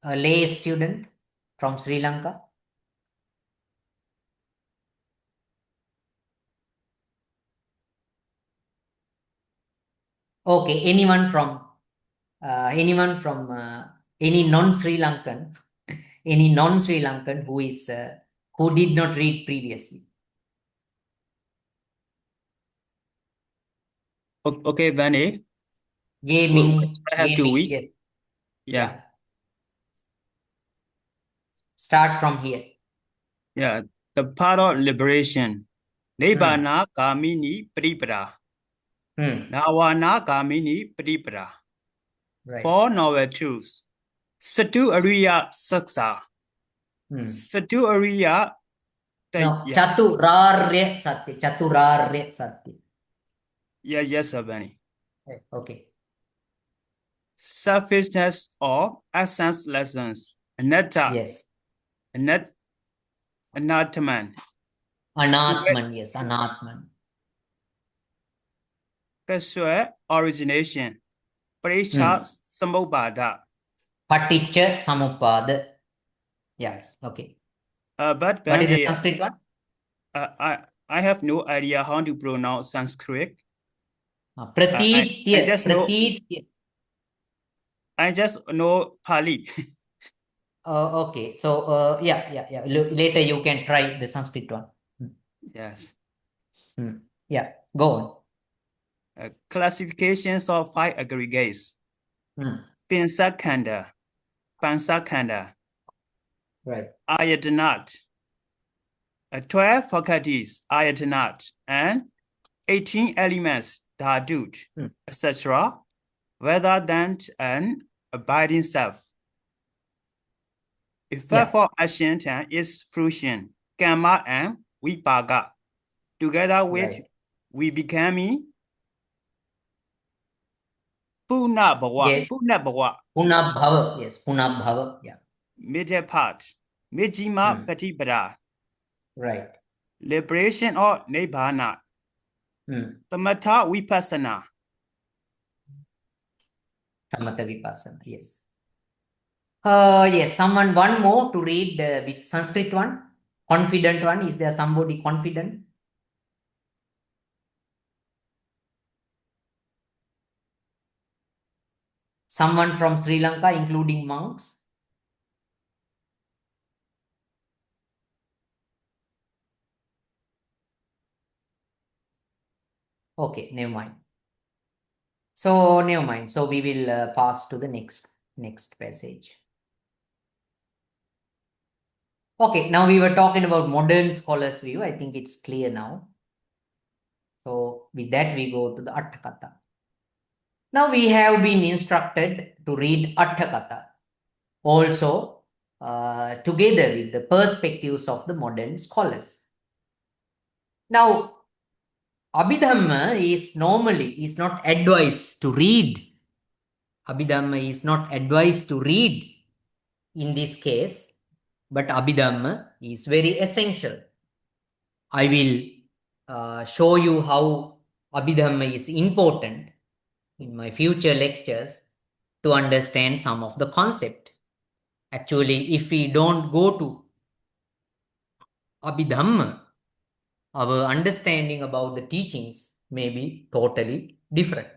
A lay student from Sri Lanka? Okay, anyone from any non-Sri Lankan, any non-Sri Lankan who did not read previously? Okay, Benny. Ye Ming, I have to read. yes. Yeah. Start from here. Yeah. The part of liberation. Nibbana Kamini Pripara. Nawana Kamini Pripara. Right. Four novel truths. Satu Ariya Saksa. Satu Ariya. No, Chaturarya Satya. Chaturarya Satya. Yeah, yes, sir, Benny. Okay. Selfishness or essence lessons. Anatta. Yes. Anatman. Anatman, yes, Anatman. Kaswa origination. Parisha Samobhada. Paticca Samuppada. Yes, okay. But what is the Benny, Sanskrit one? I have no idea how to pronounce Sanskrit. Pratitya. Pratitya. I just know Pali. Okay, so yeah. Later you can try the Sanskrit one. Yes. Yeah, go on. Classifications of 5 aggregates. Pinsakanda, Pansakanda. Right. Ayatanat. 12 faculties, Ayatanat, and 18 elements, Dhadut, etc. Rather than an abiding self. Effect for action is fruition, karma and vipaga. Together with we becoming Punabhava. Yes. Punabhava. Yes, Punabhava. Yeah. Middle part. Mijima Patipada. Right. Liberation or Nibbana. Tamatha Vipassana. Tamatha Vipassana, yes. Yes, one more to read with Sanskrit one. Confident one. Is there somebody confident? Someone from Sri Lanka, including monks? Okay, never mind. So, never mind. So, we will pass to the next passage. Okay, now we were talking about modern scholars' view. I think it's clear now. So, with that, we go to the Atthakatha. Now, we have been instructed to read Atthakatha. Also, together with the perspectives of the modern scholars. Now, Abhidhamma is not advised to read. Abhidhamma is not advised to read in this case, but Abhidhamma is very essential. I will show you how Abhidhamma is important in my future lectures to understand some of the concept. Actually, if we don't go to Abhidhamma, our understanding about the teachings may be totally different.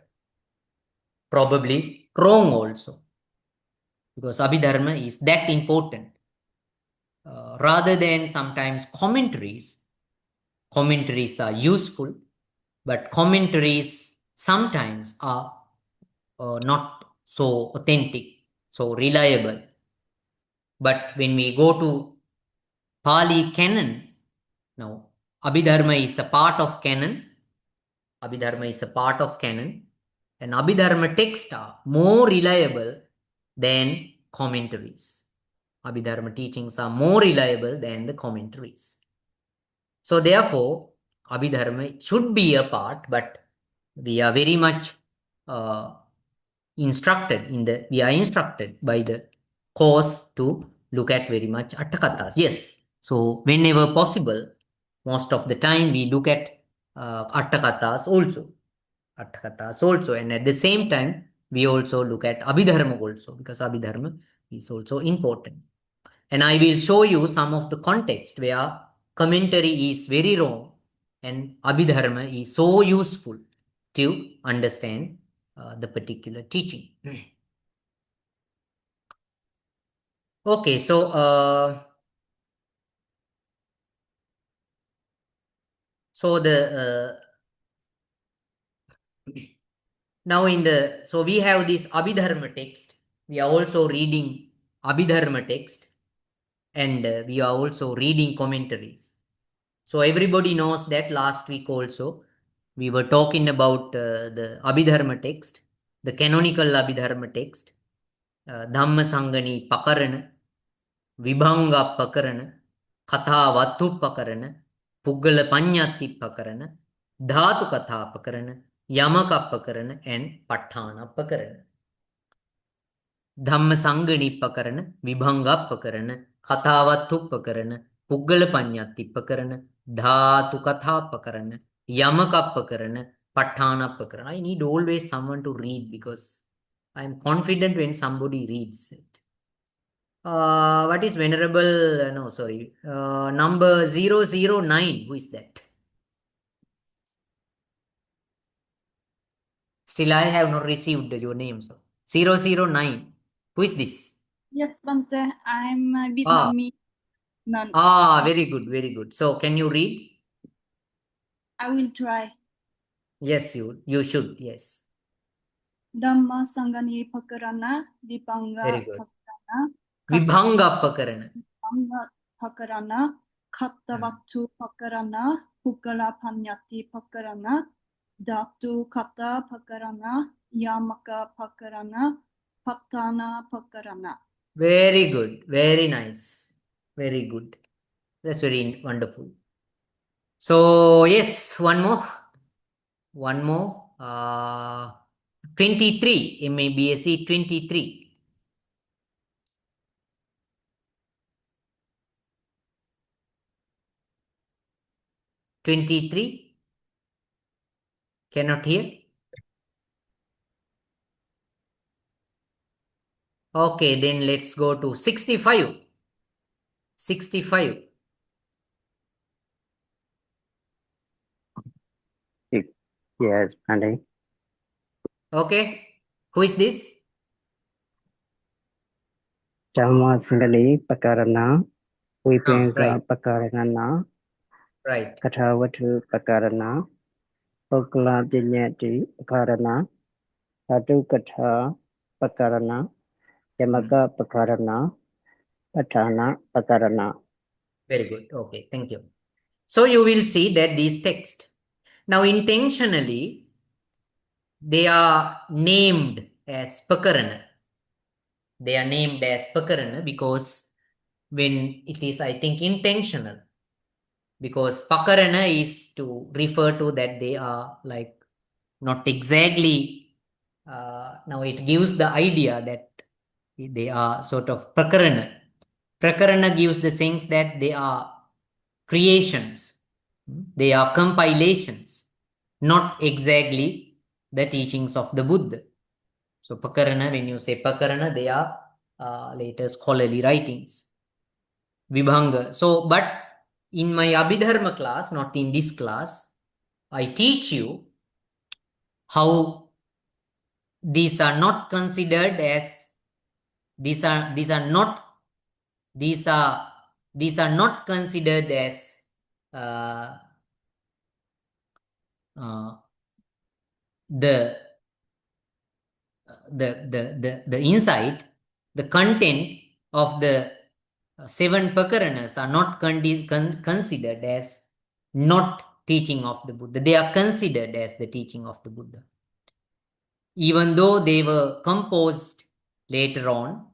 Probably wrong also. Because Abhidharma is that important. Rather than sometimes commentaries are useful, but commentaries sometimes are not so authentic, so reliable. But when we go to Pali canon, now Abhidharma is a part of canon. Abhidharma is a part of canon. And Abhidharma texts are more reliable than commentaries. Abhidharma teachings are more reliable than the commentaries. So therefore, Abhidharma should be a part, but we are very much we are instructed by the course to look at very much Atthakathas. Yes. So whenever possible, most of the time we look at Atthakathas also. And at the same time, we also look at Abhidharma also, because Abhidharma is also important. And I will show you some of the context where commentary is very wrong and Abhidharma is so useful to understand the particular teaching. Okay, so now so we have this Abhidharma text. We are also reading Abhidharma text, and we are also reading commentaries. So everybody knows that last week also we were talking about the Abhidharma text, the canonical Abhidharma text, Dhamma Sangani Pakarana, Vibhanga Pakarana, Katha Vatu Pakarana, Puggala Panyati Pakarana, Dhatu Katha Pakarana, Yamaka Pakarana, and Patthana Pakarana. Dhamma Sangani Pakarana, Vibhanga Pakarana, Katha Vatu Pakarana, Puggala Panyati Pakarana, Dhatu Katha Pakarana, Yamaka Pakarana, Patthana Pakarana. I need always someone to read because I am confident when somebody reads it. What is Venerable? No, sorry. Number 009. Who is that? Still, I have not received your name. So 009. Who is this? Yes, Bante. I'm Vietnamese. Nun. Very good, very good. So, can you read? I will try. Yes, you should. Yes. Dhamma Sangani Pakarana, Vibhanga Very good. Pakarana, Vibhanga Pakarana. Vibhanga Pakarana, Kattavatu Pakarana, Puggala Panyati Pakarana, Dhatu Kata Pakarana, Yamaka Pakarana, Patthana Pakarana. Very good. Very nice. Very good. That's very wonderful. So, yes, one more. 23. MABSC 23. 23. Cannot hear? Okay, then let's go to 65. 65. Yes, Pandey. Okay. Who is this? Dhamma Sangani Pakarana, Vibhanga Right. Pakarana, Right. Kathavatu Pakarana, Puggala Panyati Pakarana, Dhatu Katha Pakarana, Yamaka Pakarana, Patthana Pakarana. Very good. Okay, thank you. So you will see that these texts, now intentionally, they are named as Pakarana. They are named as Pakarana because when it is, I think, intentional, because Pakarana is to refer to that they are like not exactly, now it gives the idea that they are sort of Prakarana. Prakarana gives the sense that they are creations, they are compilations, not exactly the teachings of the Buddha. So Pakarana, when you say Pakarana, they are later scholarly writings. Vibhanga. So, but in my Abhidharma class, not in this class, I teach you how these are not considered as these are not considered as the insight, the content of the seven Pakaranas are not considered as not teaching of the Buddha. They are considered as the teaching of the Buddha. Even though they were composed later on,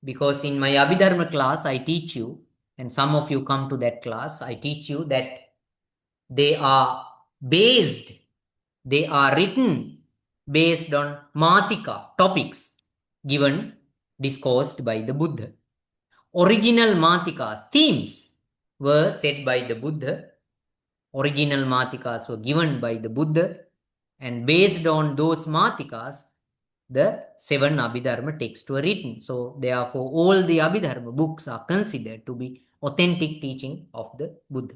because in my Abhidharma class, I teach you, and some of you come to that class, I teach you that they are based, they are written based on Matika topics given, discoursed by the Buddha. Original Matikas, themes, were set by the Buddha. Original Matikas were given by the Buddha, and based on those Matikas, the 7 Abhidharma texts were written. So, therefore, all the Abhidharma books are considered to be authentic teaching of the Buddha.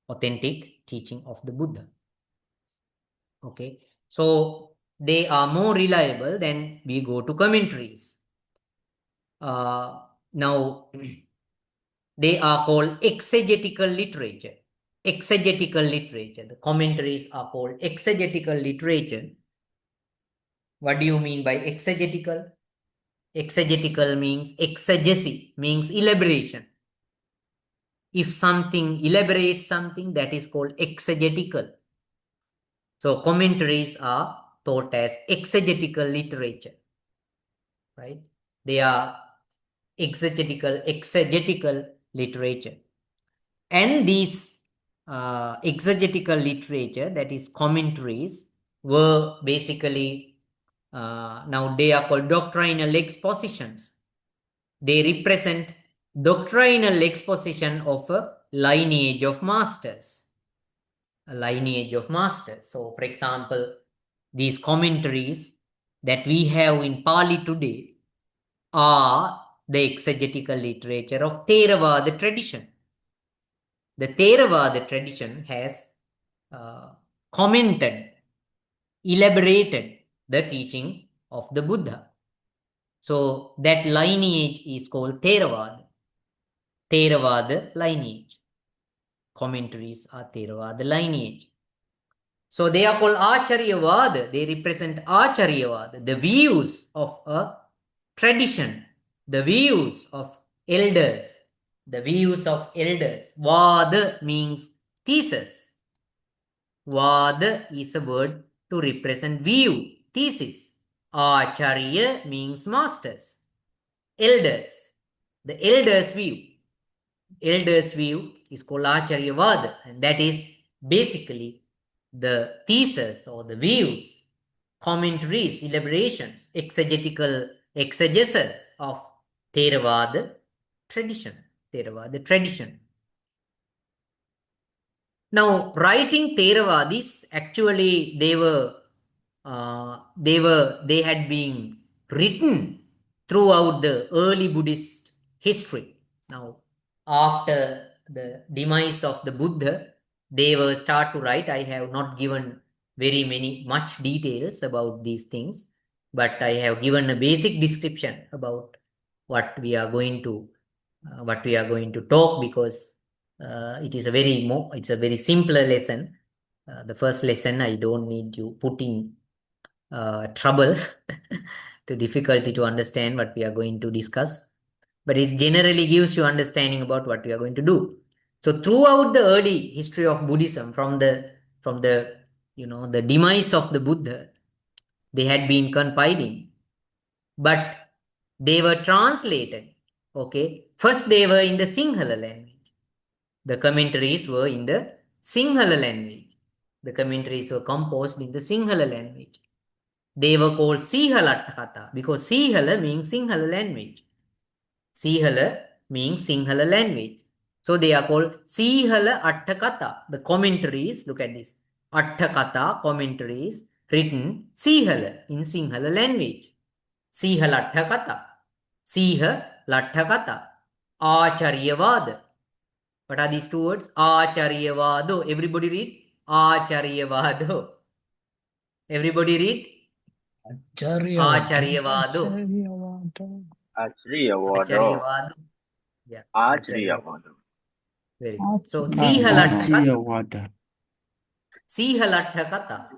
Authentic teaching of the Buddha. Okay. So, they are more reliable than we go to commentaries. Now, they are called exegetical literature. Exegetical literature. The commentaries are called exegetical literature. What do you mean by exegetical? Exegetical means exegesis, means elaboration. If something elaborates something, that is called exegetical. So commentaries are taught as exegetical literature, right? They are exegetical literature. And these exegetical literature, that is commentaries, were basically, now they are called doctrinal expositions. They represent doctrinal exposition of a lineage of masters. A lineage of masters. So, for example, these commentaries that we have in Pali today are the exegetical literature of Theravada tradition. The Theravada tradition has commented, elaborated the teaching of the Buddha. So that lineage is called Theravada. Theravada lineage. Commentaries are Theravada lineage. So they are called Acharyavada. They represent Acharyavada, the views of a tradition, the views of elders, the views of elders. Vada means thesis. Vada is a word to represent view, thesis. Acharya means masters, elders, the elders' view. Elders' view is called Acharyavada, and that is basically the thesis or the views, commentaries, elaborations, exegetical exegesis of Theravada tradition. Theravada tradition. Now, writing Theravadis, actually they had been written throughout the early Buddhist history. Now, after the demise of the Buddha, they were start to write. I have not given much details about these things, but I have given a basic description about what we are going to talk, because it is a very simpler lesson. The first lesson, I don't need you put in trouble to difficulty to understand what we are going to discuss, but it generally gives you understanding about what we are going to do. So throughout the early history of Buddhism, from the the demise of the Buddha, they had been compiling, but they were translated. Okay, first they were in the Sinhala language. The commentaries were in the Sinhala language. The commentaries were composed in the Sinhala language. They were called Sihalatta because Sihala means Sinhala language. Sihala means Sinhala language. So they are called Sihala Attakatha. The commentaries, look at this. Attakatha commentaries written Sihala in Sinhala language. Sihala Attakatha. Siha Lattakatha. Acharyavada. What are these two words? Acharyavado. Everybody read. Acharyavado. Everybody read. Acharyavado. Acharyavado. Yeah. Acharyavado. Very good. So, Sihalattakatha. Sihalattakatha.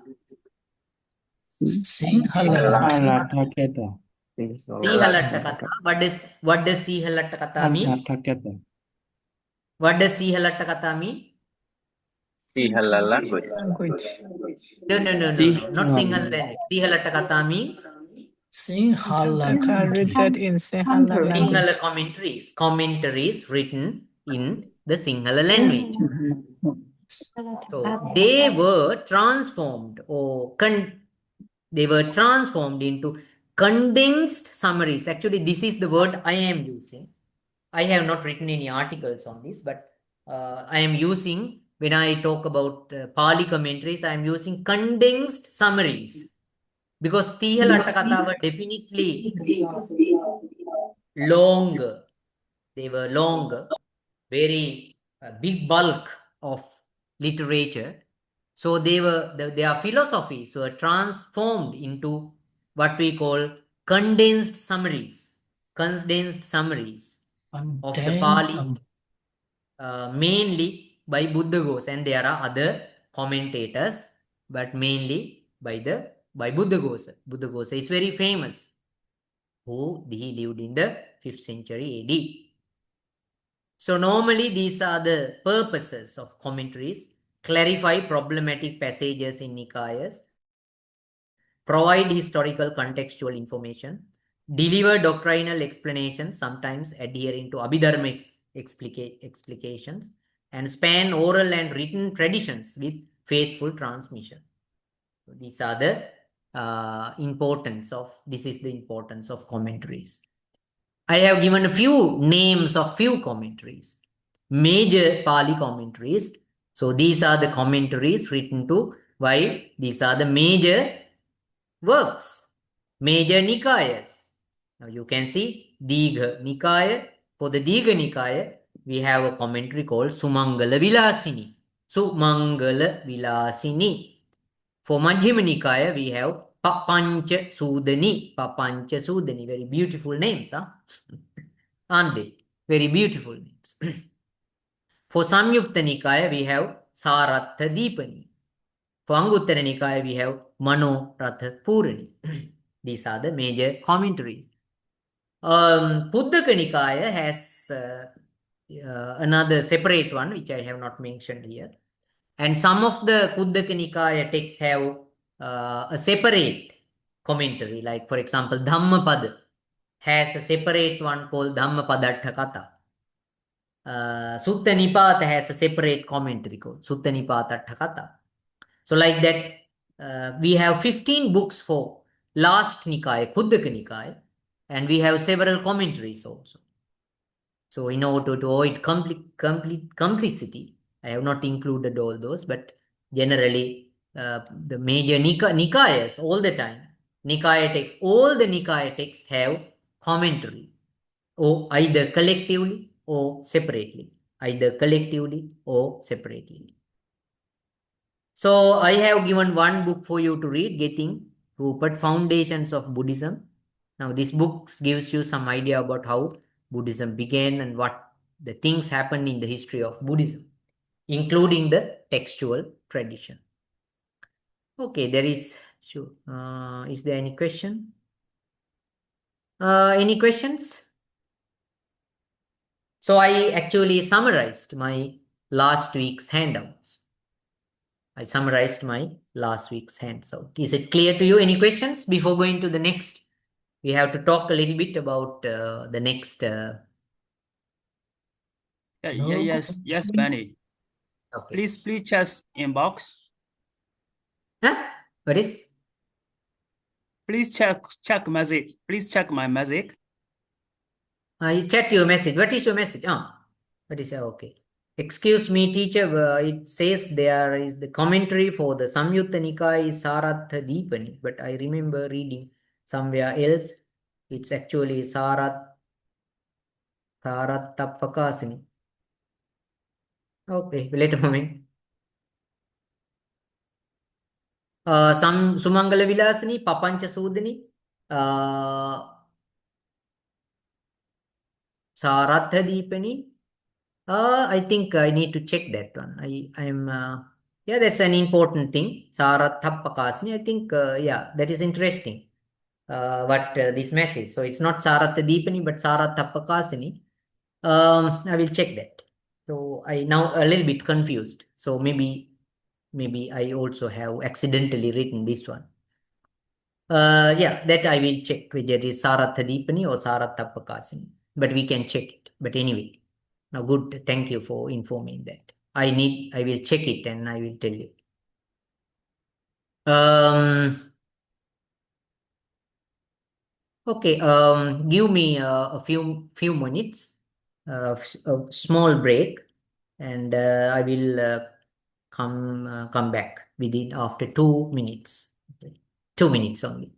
Sinhala. Sihalattakatha. What does Sihalattakatha mean? What does Sihalattakatha mean? Sinhala language. No. Not Sinhala language. Sihalattakatha means Sinhala Sinhala commentaries. Commentaries written in the Sinhala language. So they were transformed or They were transformed into condensed summaries. Actually, this is the word I am using. I have not written any articles on this, but I am using, when I talk about Pali commentaries, I am using condensed summaries. Because Tihal Attakatha were definitely long. They were long, very big bulk of literature. So their philosophies were transformed into what we call condensed summaries of the Pali, mainly by Buddha Ghosh, and there are other commentators, but mainly by Buddha Ghosh. Buddha Ghosh is very famous. He lived in the 5th century AD. So normally these are the purposes of commentaries: clarify problematic passages in Nikayas, provide historical contextual information, deliver doctrinal explanations, sometimes adhering to Abhidharma explications, and span oral and written traditions with faithful transmission. So these are the importance of commentaries. I have given a few names of few commentaries, major Pali commentaries. So these are the commentaries written to why these are the major works, major Nikayas. Now you can see Digha Nikaya. For the Digha Nikaya, we have a commentary called Sumangala Vilasini. Sumangala Vilasini. For Majjhima Nikaya, we have Papancha Sudani. Papancha Sudani. Very beautiful names, huh? Aren't they? Very beautiful names. For Samyukta Nikaya, we have Saratha Deepani. For Anguttara Nikaya, we have Mano Ratha Purani. These are the major commentaries. Kuddaka Nikaya has another separate one, which I have not mentioned here. And some of the Kuddaka Nikaya texts have a separate commentary. Like, for example, Dhammapada has a separate one called Dhammapadatha Katha. Sutta Nipata has a separate commentary called Sutta Nipata Thakata. So like that, we have 15 books for last Nikaya, Kuddaka Nikaya, and we have several commentaries also. So in order to avoid complicity, I have not included all those, but generally the major Nikayas all the time, Nikaya texts, all the Nikaya texts have commentary, or either collectively or separately. So I have given one book for you to read, Getting Rupert, Foundations of Buddhism. Now this book gives you some idea about how Buddhism began and what the things happened in the history of Buddhism, including the textual tradition. Okay, there is, sure. Is there any question? Any questions? So I actually summarized my last week's handouts. Is it clear to you? Any questions before going to the next? We have to talk a little bit about the next. Yes, Benny. Okay. Please check inbox. Huh? What is? Please check message. Please check my message. You checked your message. What is your message? What is okay? Excuse me, teacher. It says there is the commentary for the Samyutta Nikaya is Saratha Deepani, but I remember reading somewhere else. It's actually Sarattapakasini. Okay, wait a moment. Some Sumangala Vilasini, Papancha Sudani, Saratha Deepani. I think I need to check that one. Yeah, that's an important thing. Sarathapakasini. I think, yeah, that is interesting. What this message. So it's not Saratha Deepani, but Sarathapakasini. I will check that. So I now a little bit confused. So maybe I also have accidentally written this one. Yeah, that I will check whether it is Saratha Deepani or Sarathapakasini. But we can check it. But anyway. Now, good. Thank you for informing that. I will check it and I will tell you. Okay, give me a few minutes, a small break, and I will come back within after 2 minutes. Okay. 2 minutes only.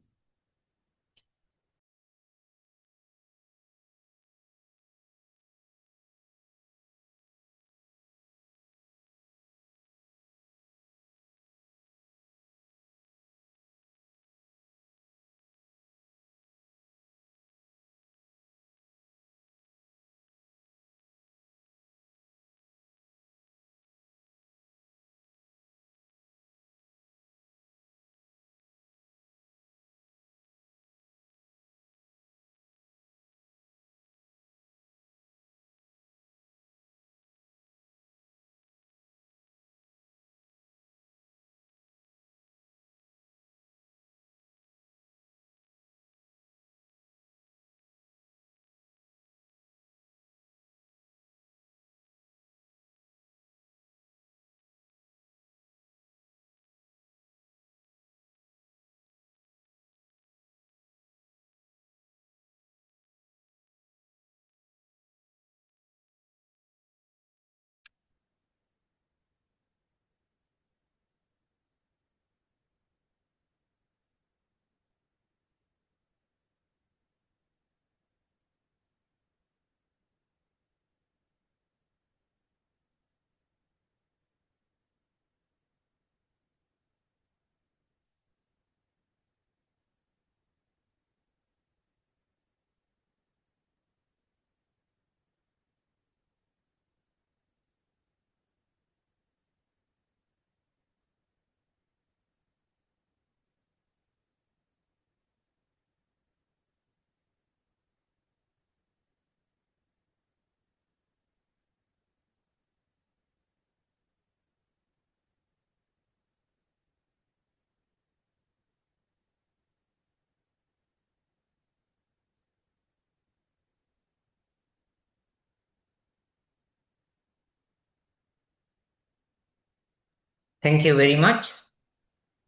Thank you very much.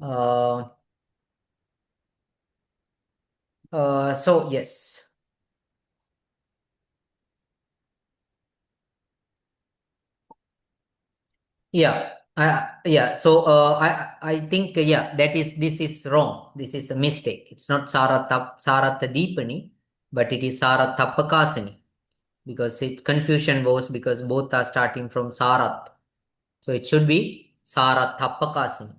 So yes. Yeah. Yeah. So I think this is wrong. This is a mistake. It's not Saratha Deepani, but it is Saratha Pakasani. Because its confusion was because both are starting from Sarat. So it should be Saratha Pakasani,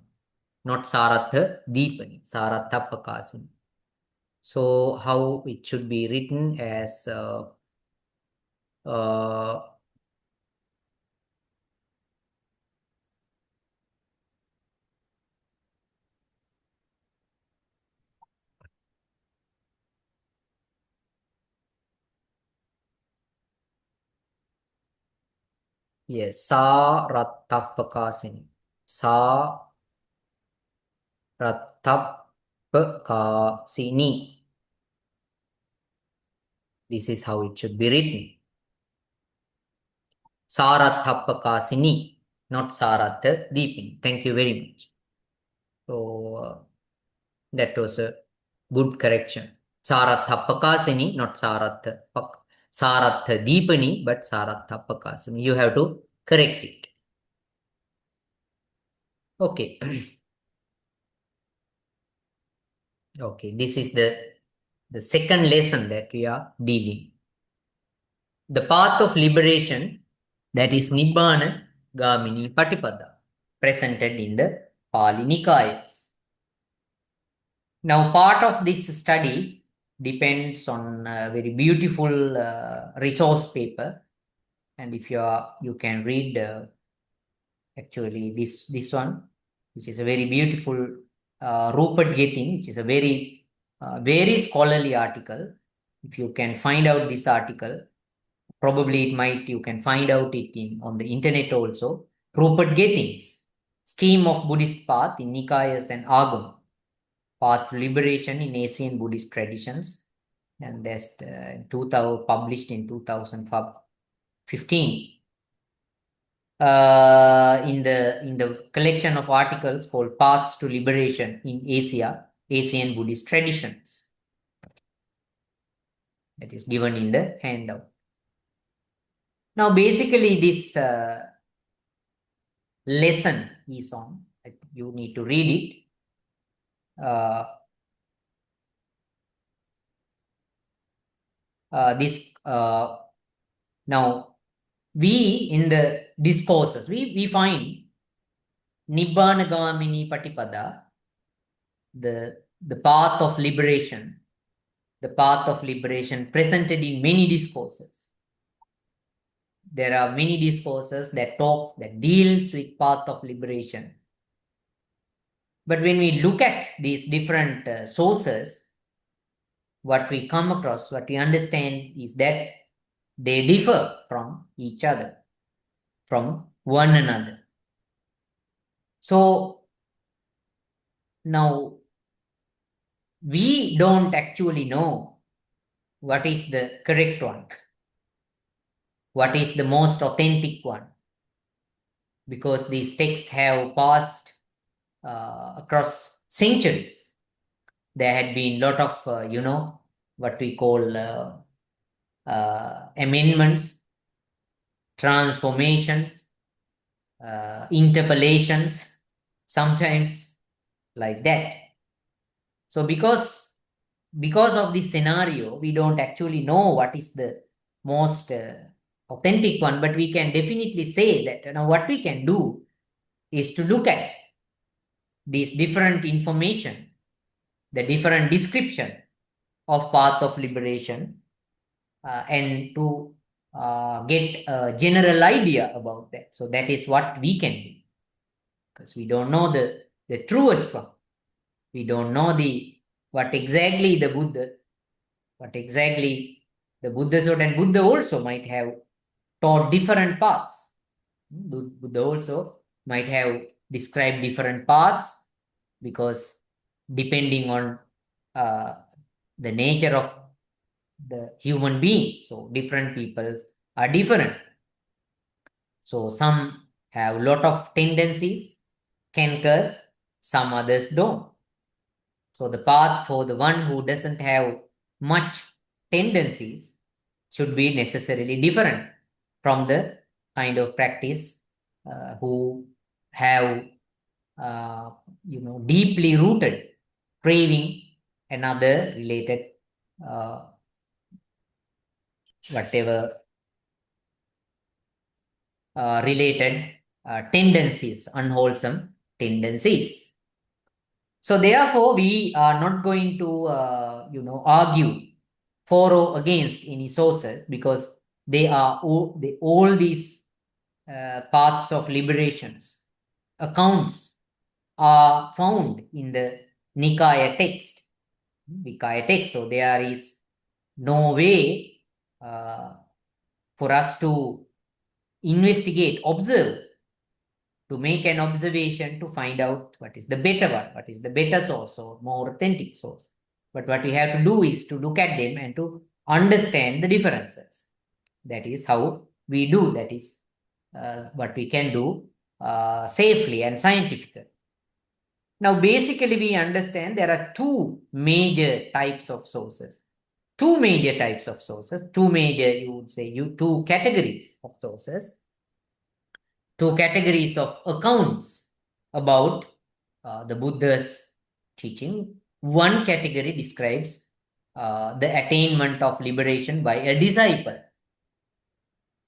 not Saratha Deepani, Saratha Pakasani. So how it should be written as yes, Sarathapakasini. Sarathapakasini. This is how it should be written. Sarathapakasini, not Saratha Deepini. Thank you very much. So that was a good correction. Sarathapakasini, not Saratha Deepani, but Sarathapakasini. You have to correct it. Okay. Okay, this is the second lesson that we are dealing. The path of liberation, that is Nibbana Gamini Patipada, presented in the Pali Nikayas. Now, part of this study depends on a very beautiful resource paper, and if you can read actually this one, which is a very beautiful Rupert Getting, which is a very scholarly article. If you can find out this article, probably you can find out it on the internet also. Rupert Getting's Scheme of Buddhist Path in Nikayas and Agam, Path to Liberation in Asian Buddhist Traditions, and that's published in 2015. In the collection of articles called Paths to Liberation in Asian Buddhist Traditions. that is given in the handout. Now, basically, this lesson is on. You need to read it. Now, we in the discourses, we find Nibbanagamini Patipada, the path of liberation, presented in many discourses. There are many discourses that deals with path of liberation. But when we look at these different sources, what we come across, what we understand is that they differ from each other, from one another. So now we don't actually know what is the correct one, what is the most authentic one, because these texts have passed across centuries. There had been a lot of, what we call amendments, transformations, interpolations, sometimes like that. So because of this scenario, we don't actually know what is the most authentic one, but we can definitely say that what we can do is to look at these different information, the different description of path of liberation, and to get a general idea about that. So that is what we can do, because we don't know the truest one. We don't know what exactly the Buddha said, and Buddha also might have taught different paths. Buddha also might have described different paths, because depending on the nature of the human being, so different people are different. So some have a lot of tendencies, can curse, some others don't. So the path for the one who doesn't have much tendencies should be necessarily different from the kind of practice who have deeply rooted craving and other related related tendencies, unwholesome tendencies. So therefore, we are not going to argue for or against any sources, because they are all these paths of liberations, accounts are found in the Nikaya text. So there is no way for us to investigate, observe, to make an observation to find out what is the better one, what is the better source or more authentic source. But what we have to do is to look at them and to understand the differences. That is how we do. That is what we can do safely and scientifically. Now, basically, we understand there are two major types of sources. Two major, you would say, two categories of sources. Two categories of accounts about the Buddha's teaching. One category describes the attainment of liberation by a disciple.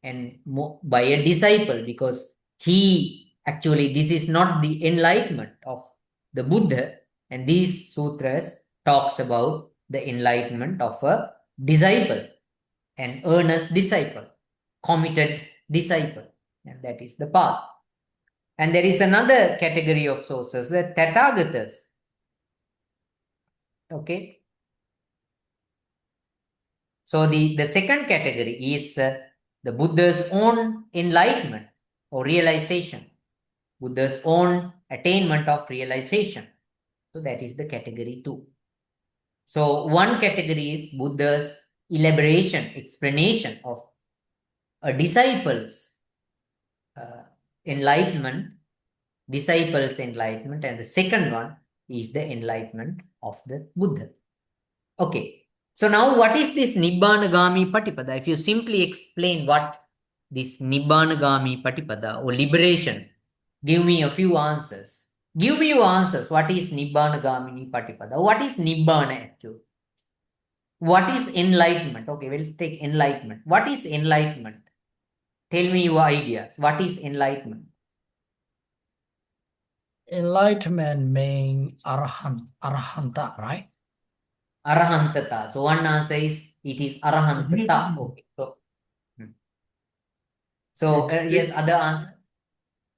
And by a disciple, because this is not the enlightenment of the Buddha, and these sutras talks about the enlightenment of a disciple, an earnest disciple, committed disciple, and that is the path. And there is another category of sources, the Tathagatas. Okay. So the second category is the Buddha's own enlightenment or realization, Buddha's own attainment of realization. So that is the category 2. So one category is Buddha's elaboration, explanation of a disciple's enlightenment, and the second one is the enlightenment of the Buddha. Okay. So now what is this Nibbanagami Patipada? If you simply explain what this Nibbanagami Patipada or liberation, give me a few answers. Give me your answers. What is Nibbanagami Patipada? What is Nibbana actually? What is enlightenment? Okay, let's take enlightenment. What is enlightenment? Tell me your ideas. What is enlightenment? Enlightenment means arahanta, right? Arahantata. So one answer is it is arahantata. Okay. So yes, other answer.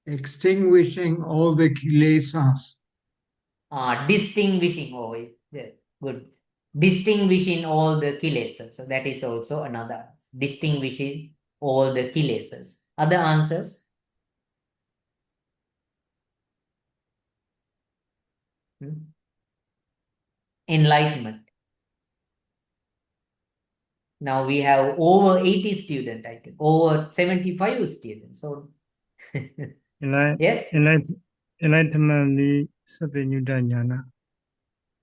Extinguishing all the kilesas. Distinguishing. Oh, good. Distinguishing all the kilesas. So that is also another. Distinguishing all the kilesas. Other answers? Enlightenment. Now we have over 80 students, I think. Over 75 students. So yes? Enlightenment means Sabbenyuta Jnana.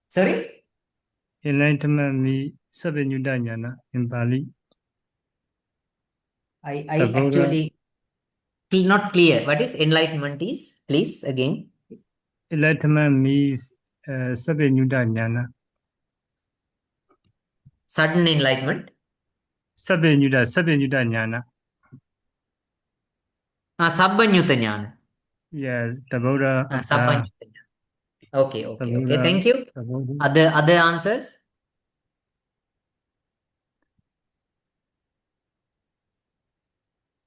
Sorry? Enlightenment means Sabbenyuta Jnana in Pali. I actually not clear. What is enlightenment is? Please again. Enlightenment means Sabbenyuta Jnana. Sudden enlightenment. Sabbenyuta Jnana. Sabbanyuta Jnana. Yes, the Buddha. Sabbanyuta Jnana. Okay. Thank you. Other answers?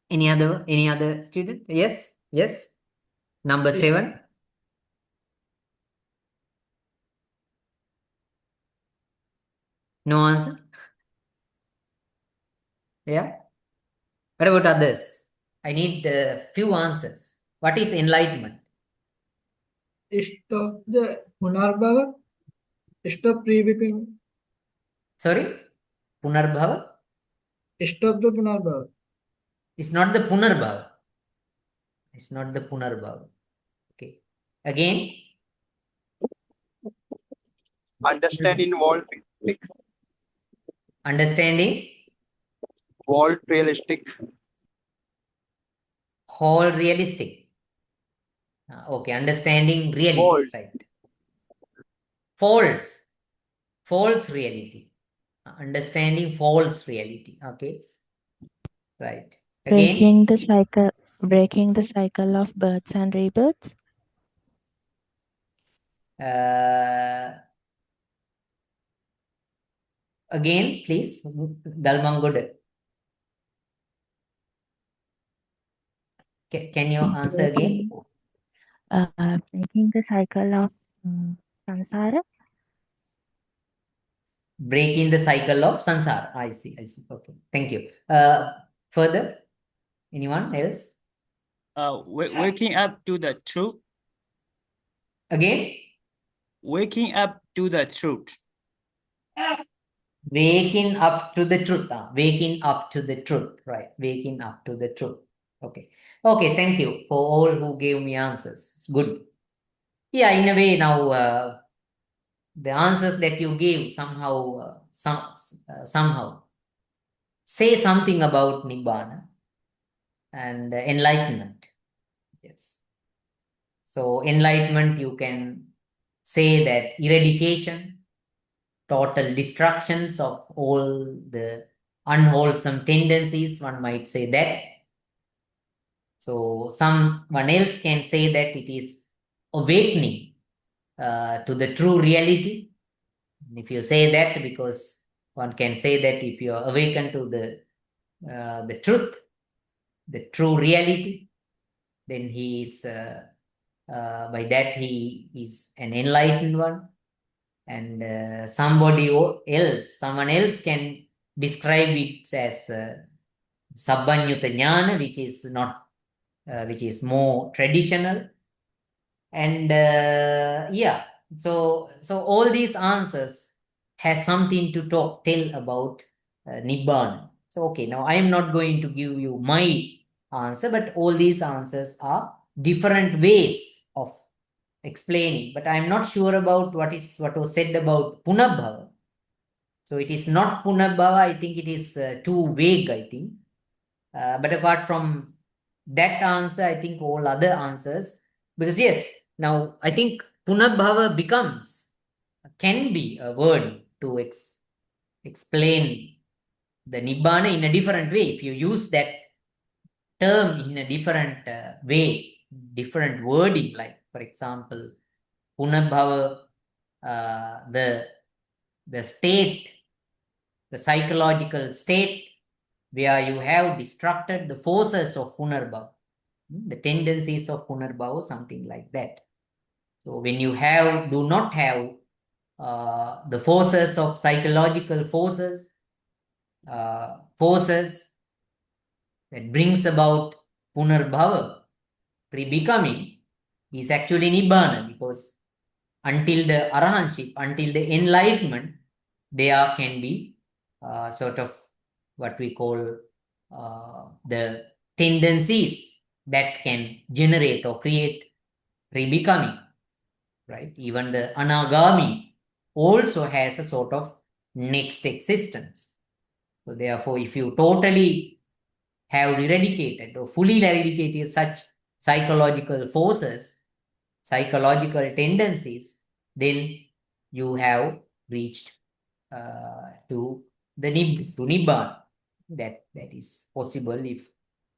Any other student? Yes. Number 7. No answer? Yeah. What about others? I need a few answers. What is enlightenment? Stop the Punarbhava. Stop pre-becoming. Sorry? Punarbhava? Stop the Punarbhava. It's not the Punarbhava. It's not the Punarbhava. Okay. Again? Understanding world realistic. Understanding? World realistic. Whole realistic. Okay. Understanding reality. World. Right. False reality. Understanding false reality. Okay. Right. Again? Breaking the cycle of births and rebirths. Again, please. Dalmangoda. Can you answer again? Breaking the cycle of samsara. Breaking the cycle of sansara. I see. Okay. Thank you. Further? Anyone else? Waking up to the truth. Again? Waking up to the truth. Waking up to the truth. Waking up to the truth. Right. Waking up to the truth. Okay. Thank you for all who gave me answers. It's good. Yeah, in a way now, the answers that you gave somehow say something about Nibbana and enlightenment. Yes. So enlightenment, you can say that eradication, total destructions of all the unwholesome tendencies, one might say that. So someone else can say that it is awakening to the true reality. If you say that, because one can say that if you are awakened to the truth, the true reality, then he is by that he is an enlightened one, and someone else can describe it as Sabbanyuta Jnana, which is more traditional, and so all these answers has something to tell about Nibbana. So okay, now I am not going to give you my answer, but all these answers are different ways of explaining. But I am not sure about what was said about Punabhava. So it is not Punarbhava. I think it is too vague, I think. But apart from that answer, I think all other answers, because yes, now I think Punarbhava can be a word to explain the Nibbana in a different way. If you use that term in a different way, different wording, like for example, Punarbhava, the state, the psychological state where you have destructed the forces of Punarbhava, the tendencies of Punarbhava, something like that. So when you do not have the forces of psychological forces that brings about Punarbhava, pre-becoming, is actually Nibbana, because until the Arahantship, until the enlightenment, there can be sort of what we call the tendencies that can generate or create pre-becoming, right? Even the Anagami also has a sort of next existence. So therefore, if you totally have eradicated or fully eradicated such psychological forces, psychological tendencies, then you have reached to Nibbana. That is possible if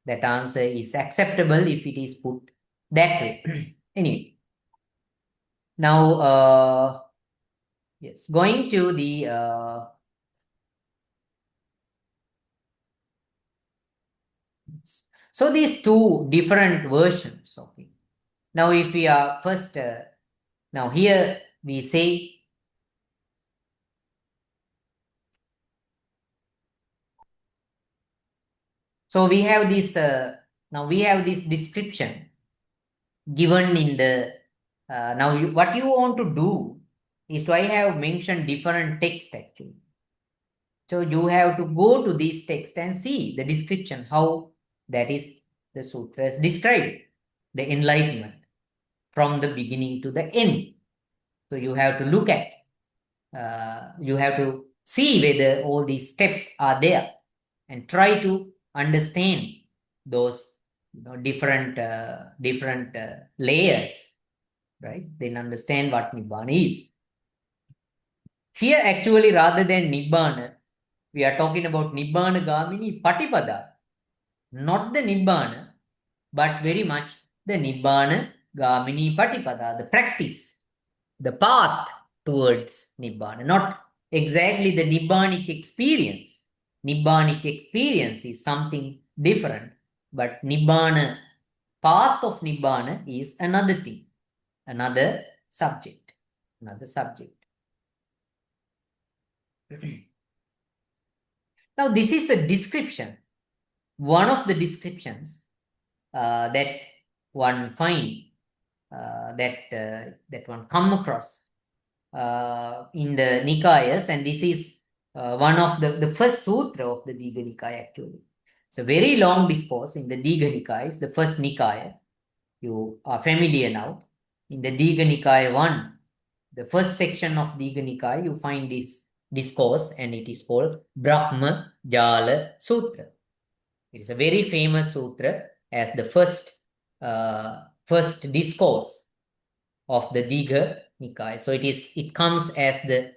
that answer is acceptable, if it is put that way. Anyway, now yes, going to the so these two different versions of it. Now if we are first now here we say so we have this now we have this description given in the now what you want to do is to I have mentioned different text actually. So you have to go to this text and see the description, how that is the sutras described, the enlightenment from the beginning to the end. So you have to look at, you have to see whether all these steps are there and try to understand those different layers, right? Then understand what Nibbana is. Here actually rather than Nibbana, we are talking about Nibbana Gamini Patipada, not the Nibbana, but very much the Nibbana Gamini Patipada, the practice, the path towards Nibbana, not exactly the Nibbanic experience. Nibbanic experience is something different, but Nibbana, path of Nibbana is another thing, another subject. Now this is a description, one of the descriptions that one find, that one come across in the Nikayas, and this is one of the first sutra of the Digha Nikaya actually. It's a very long discourse in the Digha Nikaya, it's the first Nikaya. You are familiar now. In the Digha Nikaya 1, the first section of Digha Nikaya, you find this discourse, and it is called Brahma Jala Sutra. It is a very famous sutra as the first discourse of the Digha Nikaya. So it comes as the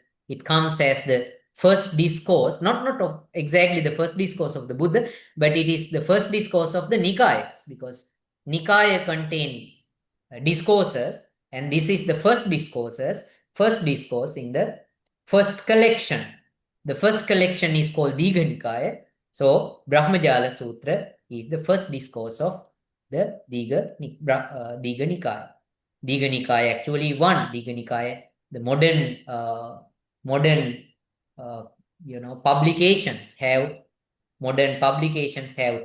first discourse, not of exactly the first discourse of the Buddha, but it is the first discourse of the Nikayas, because Nikaya contain discourses, and this is the first discourse in the first collection. The first collection is called Digha Nikaya. So Brahmajala Sutra is the first discourse of the Digha Nikaya. Digha Nikaya actually one Digha Nikaya. The modern publications have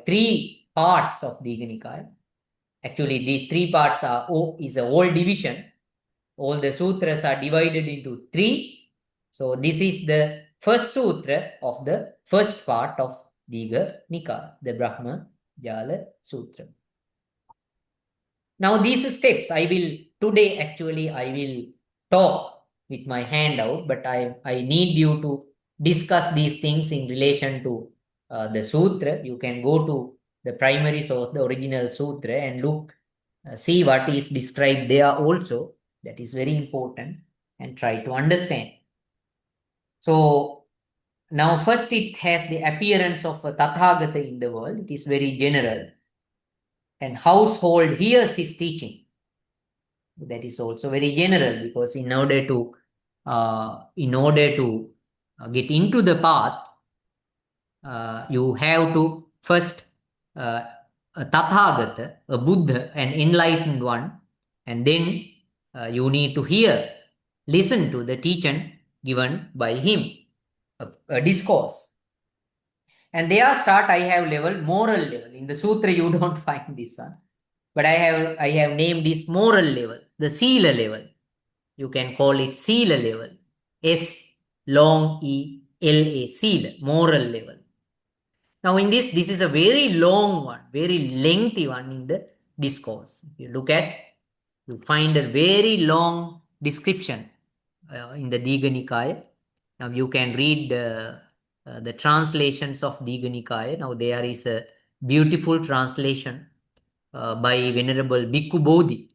three parts of Digha Nikaya. Actually, these three parts is a whole division. All the sutras are divided into three. So this is the first sutra of the first part of Digha Nikaya, the Brahma Jala Sutra. Now these steps I will talk with my hand out, but I need you to discuss these things in relation to the sutra, you can go to the primary source, the original sutra, and look, see what is described there also. That is very important, and try to understand. So now first it has the appearance of a Tathagata in the world. It is very general. And household hears his teaching. That is also very general, because in order to get into the path, you have to first a Tathagata, a Buddha, an enlightened one, and then you need to listen to the teaching given by him, a discourse. And there start I have level, moral level. In the sutra you don't find this one, but I have named this moral level, the sila level. You can call it sila level. S long E L A, sila, moral level. Now in this is a very long one, very lengthy one in the discourse. If you look at, you find a very long description in the Diga Nikaya. Now you can read the translations of Diga Nikaya. Now there is a beautiful translation by Venerable Bhikkhu Bodhi.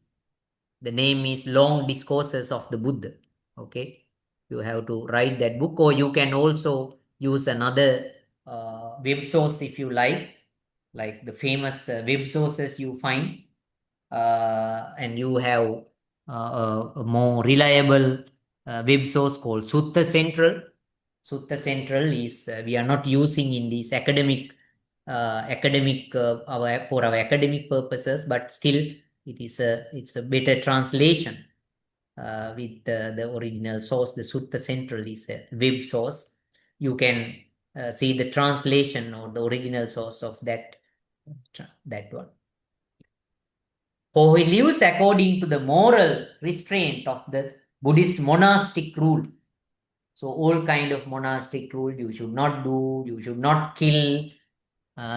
The name is Long Discourses of the Buddha. Okay, you have to write that book, or you can also use another web source if you like the famous web sources you find, and you have a more reliable web source called Sutta Central. Sutta Central is we are not using in these for our academic purposes, but still it's a better translation with the original source. The Sutta Central is a web source. You can see the translation or the original source of that one. For he lives according to the moral restraint of the Buddhist monastic rule. So all kind of monastic rule, you should not do, you should not kill,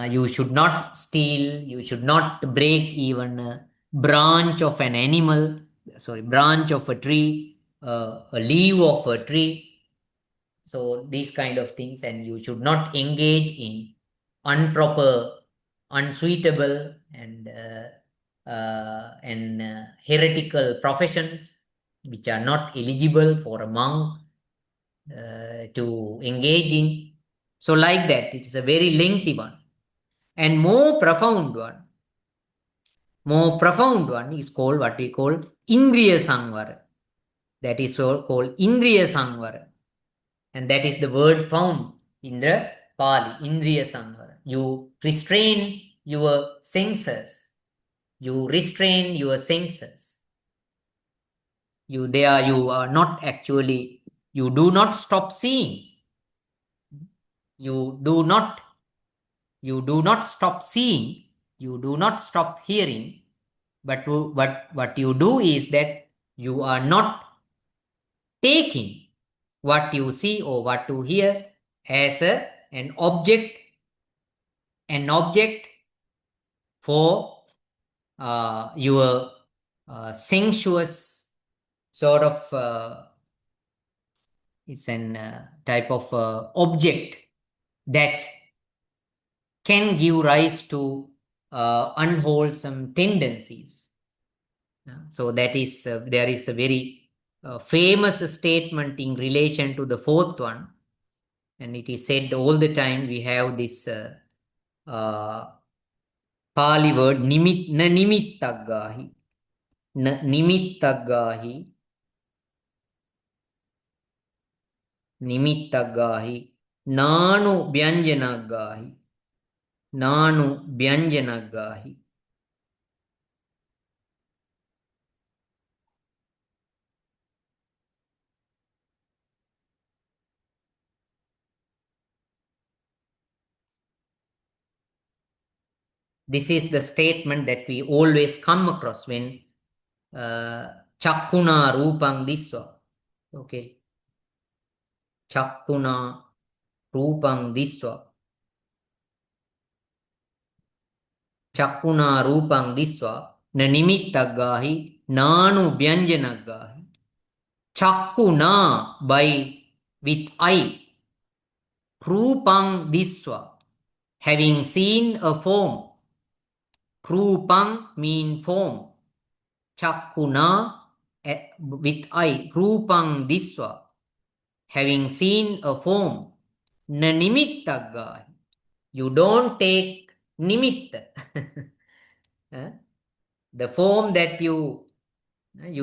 you should not steal, you should not break even a branch of an animal, branch of a tree, a leaf of a tree. So these kind of things, and you should not engage in improper, unsuitable, and heretical professions which are not eligible for a monk to engage in. So like that, it is a very lengthy one. And more profound one is called what we call Indriya Samvara. That is called Indriya Samvara. And that is the word found in the Pali, Indriya Samvara. You restrain your senses. You restrain your senses. You are not actually, you do not stop seeing. You do not stop seeing. You do not stop hearing. But what you do is that you are not taking what you see or what you hear as an object for your sensuous sort of it's an type of object that can give rise to unwholesome tendencies. So that is there is a very famous statement in relation to the fourth one, and it is said all the time. We have this Pali word nimittagahi, nimittagahi, nanu byanjanagahi. This is the statement that we always come across when Chakkuna Rupang Diswa. Okay. Chakkuna Rupang Diswa. Chakkuna Rupang Diswa. Nimittagahi Nanu Byanjanagahi. Chakkuna by with eye. Rupang diswa. Having seen a form. Rupang mean form. Chakuna with eye. Rupang diswa. Having seen a form. Na nimittagga. You don't take nimitta. The form that you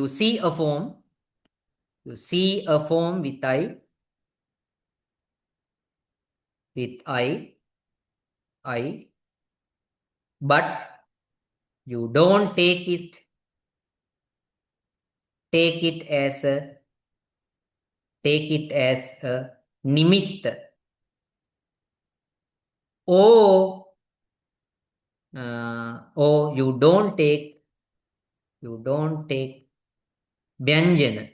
see a form. You see a form with eye. With eye. But you don't take it as a nimitta. Or you don't take vyanjana.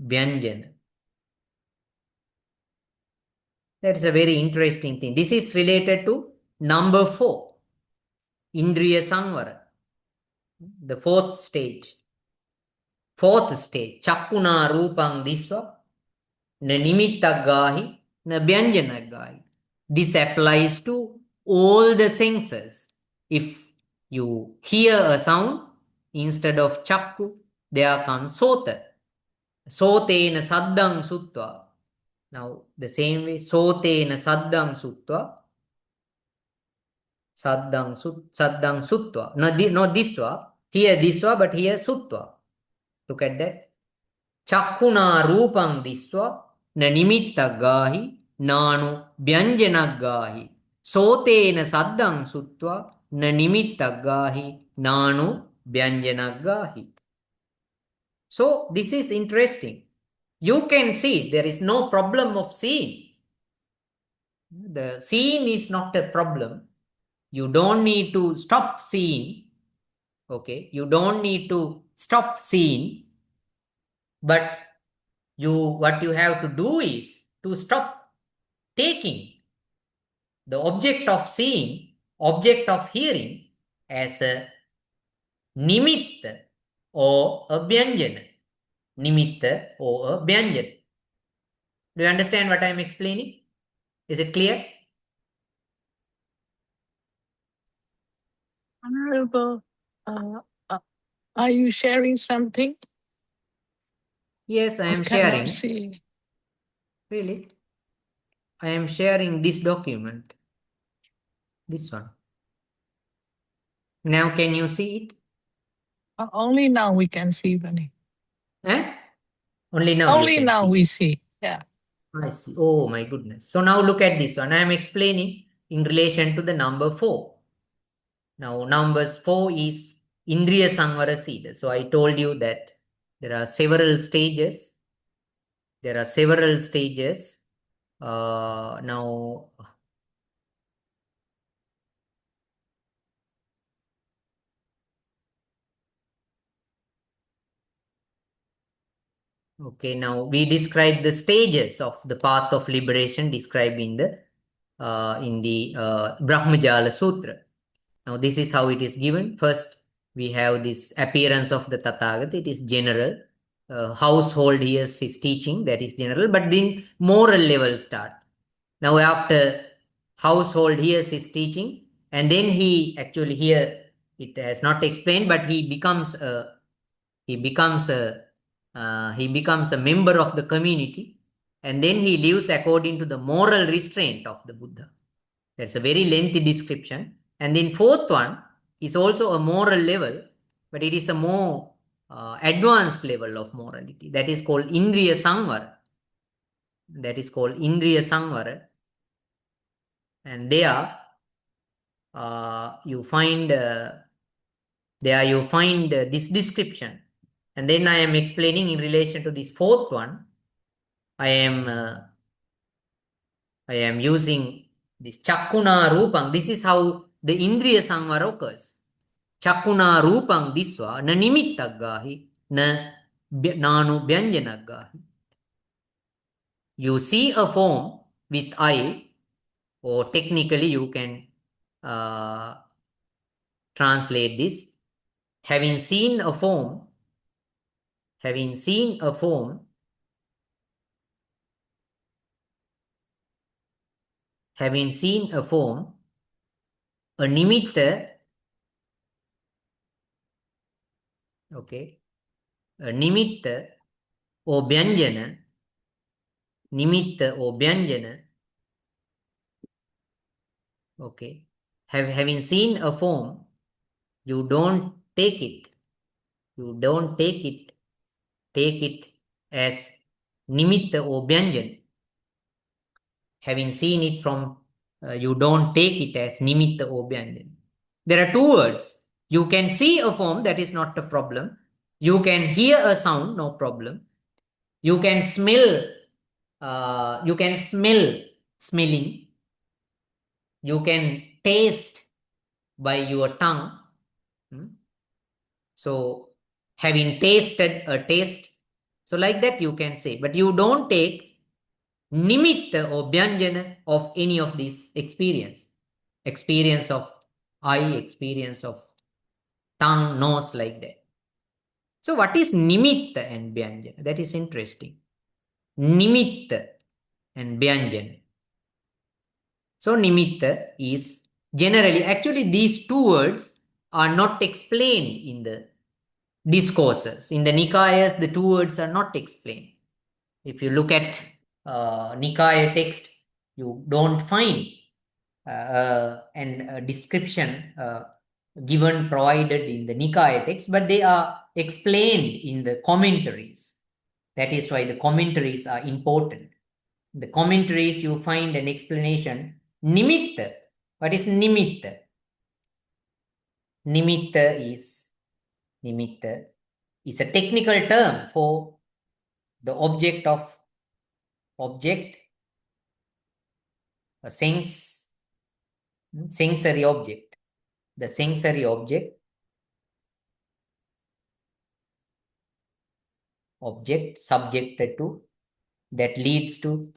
Vyanjana. That's a very interesting thing. This is related to number 4. Indriya Samvara. The fourth stage. Chakkuna rupang diswa. Na nimittaggahi. Na vyanjanaggahi. This applies to all the senses. If you hear a sound, instead of chakku, there comes sota. Sotena saddang sutva. Now, the same way, sotena saddang sutva. Saddang sutva. Not disva. Here disva, but here sutva. Look at that. Chakkuna rupang disva. Na nimittaggahi. Nanu vyanjanaggahi. Sotena saddang sutva. Na nimittaggahi. Nanu vyanjanaggahi. So, this is interesting. You can see, there is no problem of seeing. The seeing is not a problem. You don't need to stop seeing. Okay, you don't need to stop seeing. But what you have to do is to stop taking the object of seeing, object of hearing as a nimitta or a vyanjana. Nimitta or a vyanjana. Do you understand what I am explaining? Is it clear? Honorable, are you sharing something? Yes, I am Cannot sharing. see. Really? I am sharing this document. This one. Now can you see it? Only now we can see, Bunny. Eh? Only now you Only can now see. we see. Yeah. I see. Oh my goodness. So now look at this one. I am explaining in relation to the number 4. Now numbers 4 is Indriya Samvara Sila. So I told you that there are several stages. Now okay, now we describe the stages of the path of liberation described in the Brahmajala Sutra. Now this is how it is given. First, we have this appearance of the Tathagat. It is general. Household hears his teaching, that is general, but then moral level start. Now after household hears his teaching, and then he actually here, it has not explained, but he becomes a member of the community, and then he lives according to the moral restraint of the Buddha. That's a very lengthy description. And then 4th one is also a moral level, but it is a more advanced level of morality. That is called Indriya Samvara. And there you find this description. And then I am explaining in relation to this 4th one. I am using this Chakkuna Rupang. This is how the Indriya Samvara occurs. Chakkuna Rupang diswa na nimittaggahi na nanu vyanjanaggahi. You see a form with eye, or technically you can translate this. having seen a form, having seen a form, having seen a form, a nimitta, okay, a nimitta or vyanjana, nimitta or vyanjana, okay, having seen a form, you don't take it, you don't take it as nimitta or vyanjana. Having seen it from, you don't take it as nimitta or vyanjana. There are two words. You can see a form, that is not a problem. You can hear a sound, no problem. You can smell, smelling. You can taste by your tongue. So, having tasted a taste, so like that you can say, but you don't take nimitta or vyanjana of any of these experience of eye, experience of tongue, nose, like that. So what is nimitta and vyanjana? That is interesting. Nimitta and vyanjana. So nimitta is generally, actually these two words are not explained in the discourses. In the Nikayas, the two words are not explained. If you look at Nikaya text, you don't find a description given, provided in the Nikaya text, but they are explained in the commentaries. That is why the commentaries are important. In the commentaries, you find an explanation. Nimitta. What is nimitta? Nimitta is a technical term for the object, a sensory object. The sensory object subjected to, that leads to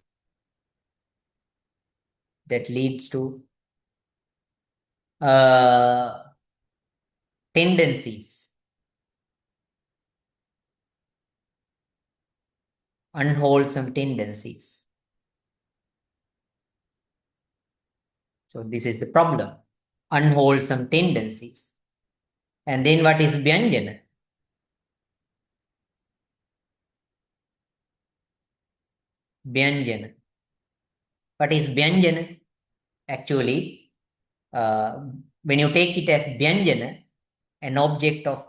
tendencies, unwholesome tendencies. So this is the problem, unwholesome tendencies. And then what is vyanjana? Vyanjana. What is vyanjana? Actually, when you take it as vyanjana, an object of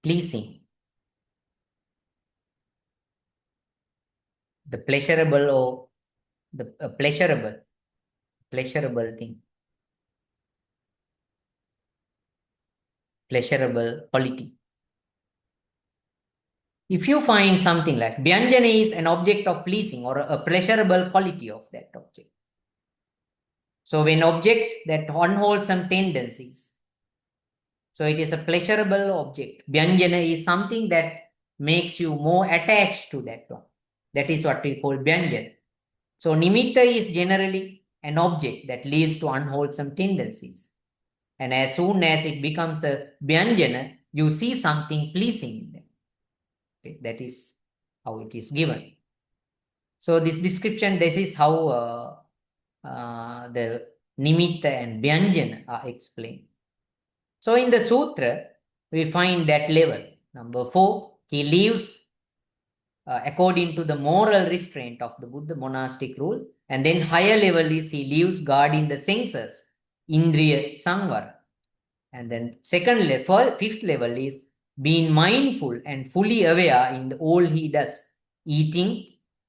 pleasing, the pleasurable or the pleasurable thing, pleasurable quality. If you find something like vyanjana is an object of pleasing or a pleasurable quality of that object. So when object that unwholesome tendencies, so it is a pleasurable object. Vyanjana is something that makes you more attached to that one. That is what we call vyanjana. So nimitta is generally an object that leads to unwholesome tendencies. And as soon as it becomes a vyanjana, you see something pleasing in them. Okay, that is how it is given. So this description, this is how the nimitta and vyanjana are explained. So in the sutra, we find that level. Number 4, he lives according to the moral restraint of the Buddha monastic rule. And then higher level is he lives guarding the senses, indriya samvara. And then second level, fifth level is being mindful and fully aware in all he does. Eating,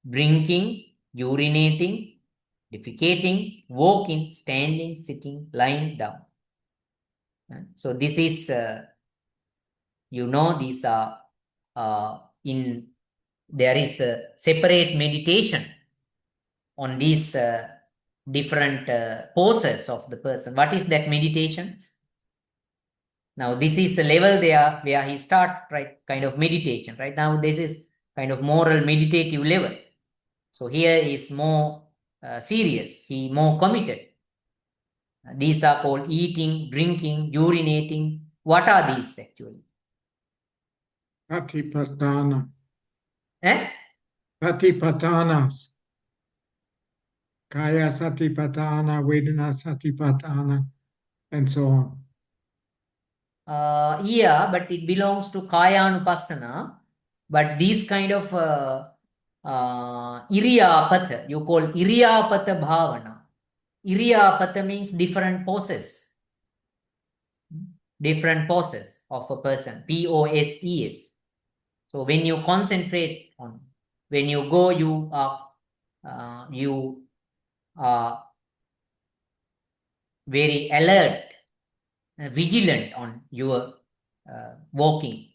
drinking, urinating, defecating, walking, standing, sitting, lying down. So this is, these are there is a separate meditation on these different poses of the person. What is that meditation? Now this is the level there where he start, right, kind of meditation. Right now this is kind of moral meditative level. So here is more serious, he more committed. These are called eating, drinking, urinating. What are these actually? Satipatthana. Eh? Satipatthanas. Kaya Satipatthana, Vedana Satipatthana, and so on. Yeah, but it belongs to Kayanupassana. But these kind of Iriyapatha, you call Iriyapatha Bhavana. Iriyapatha means different poses. Different poses of a person. Poses. So when you concentrate on, when you go, you are very alert, vigilant on your walking.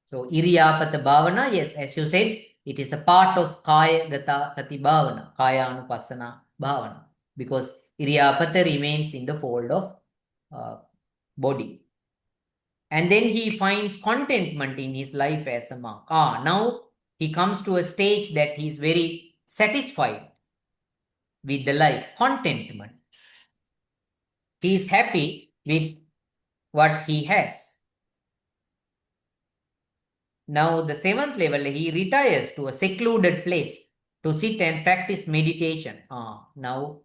So Iriyapata Bhavana, yes, as you said, it is a part of Kaya Gata Sati Bhavana, Kaya Anupassana Bhavana, because Iriyapata remains in the fold of body. And then he finds contentment in his life as a monk. Now he comes to a stage that he is very satisfied with the life, contentment. He is happy with what he has. Now the seventh level, he retires to a secluded place to sit and practice meditation. Now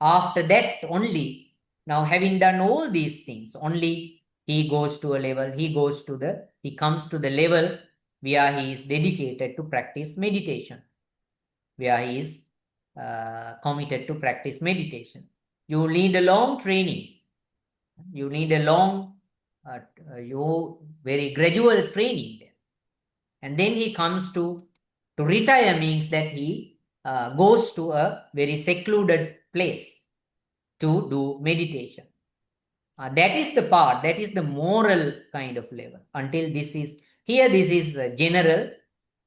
after that only, now having done all these things, only he goes to a level, he comes to the level where he is dedicated to practice meditation, where he is committed to practice meditation. You need a long training. You need a long, very gradual training there. And then he comes to retire means that he goes to a very secluded place to do meditation. That is the part, that is the moral kind of level. Until this is, here this is general,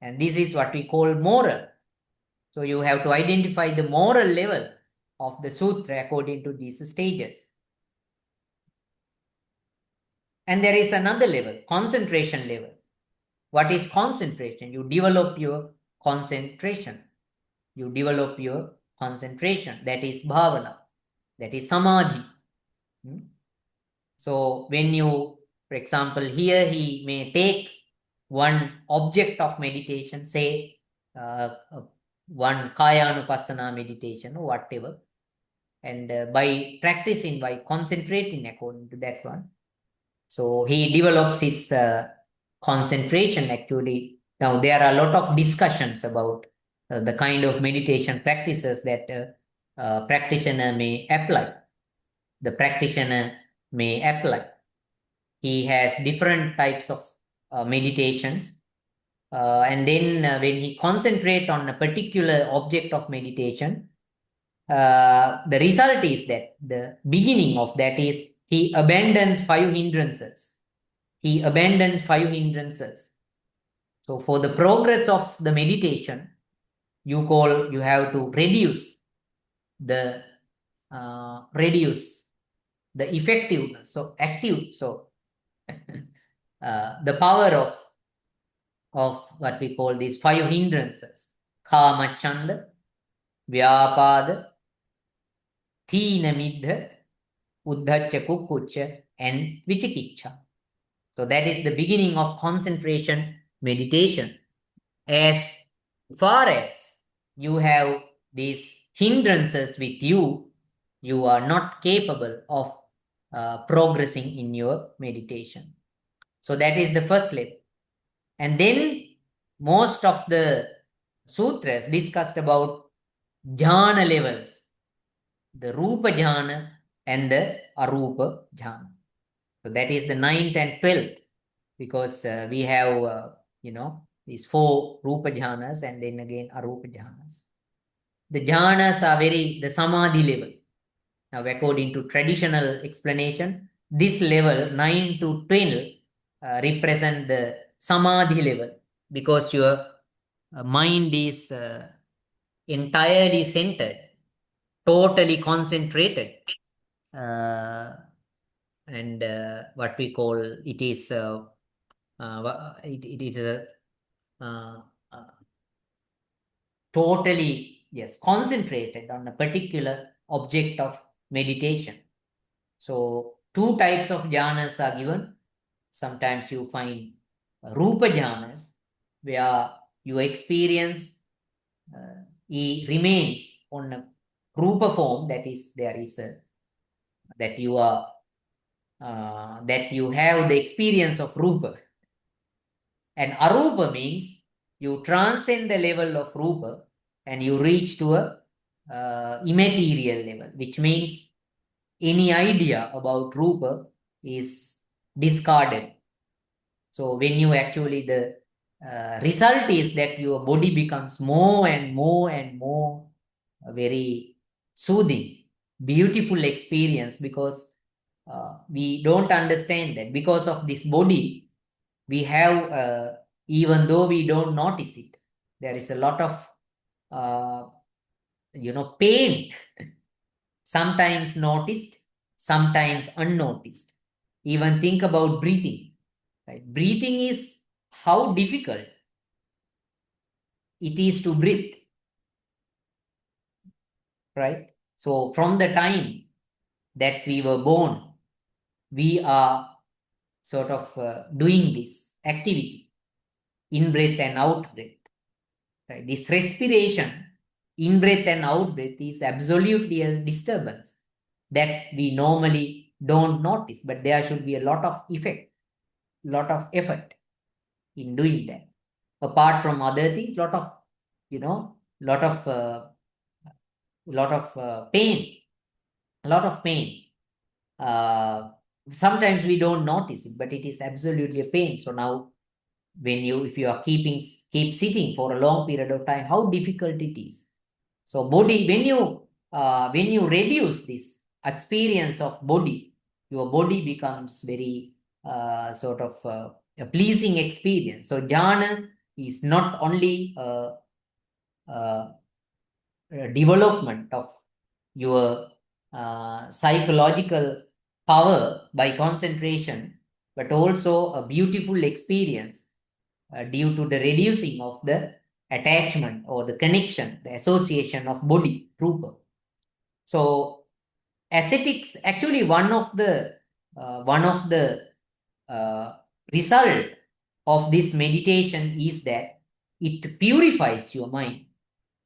and this is what we call moral. So you have to identify the moral level of the sutra according to these stages. And there is another level, concentration level. What is concentration? You develop your concentration. You develop your concentration. That is bhavana. That is samadhi. So when you, for example, here he may take one object of meditation, say one Kayanupassana meditation or whatever, and by practicing, by concentrating according to that one, so he develops his concentration actually. Now there are a lot of discussions about the kind of meditation practices that practitioner may apply. The practitioner may apply. He has different types of meditations. And then when he concentrates on a particular object of meditation, the result is that the beginning of that is he abandons 5 hindrances. He abandons 5 hindrances. So for the progress of the meditation, you have to reduce the effectiveness, so active, so the power of what we call these 5 hindrances: kama, chanda, vyapada, thina, middha, uddhacha, kukucha, and vichikicha. So that is the beginning of concentration meditation. As far as you have these hindrances with you, you are not capable of progressing in your meditation. So that is the first level. And then most of the sutras discussed about jhana levels, the rupa jhana and the arupa jhana. So that is the 9th and 12th, because we have, these 4 rupa jhanas and then again arupa jhanas. The jhanas are the samadhi level. Now, according to traditional explanation, this level 9 to 12 represent the samadhi level, because your mind is entirely centered, totally concentrated, and what we call it is it is a totally concentrated on a particular object of meditation. So two types of jhanas are given. Sometimes you find rupa jhanas, where your experience remains on a rupa form, that is, there is a that you are that you have the experience of rupa. And arupa means you transcend the level of rupa and you reach to a immaterial level, which means any idea about rupa is discarded. So when you actually, the result is that your body becomes more and more and more very soothing, beautiful experience, because we don't understand that because of this body, we have, even though we don't notice it, there is a lot of, pain, sometimes noticed, sometimes unnoticed. Even think about breathing. Right? Breathing is how difficult it is to breathe. Right? So from the time that we were born, we are sort of doing this activity, in breath and out breath. Right? This respiration, in breath and out breath, is absolutely a disturbance that we normally don't notice, but there should be a lot of effort in doing that. Apart from other things, lot of pain, sometimes we don't notice it, but it is absolutely a pain. So now, if you are keep sitting for a long period of time, how difficult it is. So body, when you reduce this experience of body, your body becomes very a pleasing experience. So jhana is not only a development of your psychological power by concentration, but also a beautiful experience due to the reducing of the attachment or the connection, the association of body, rupa. So ascetics, actually one of the result of this meditation is that it purifies your mind,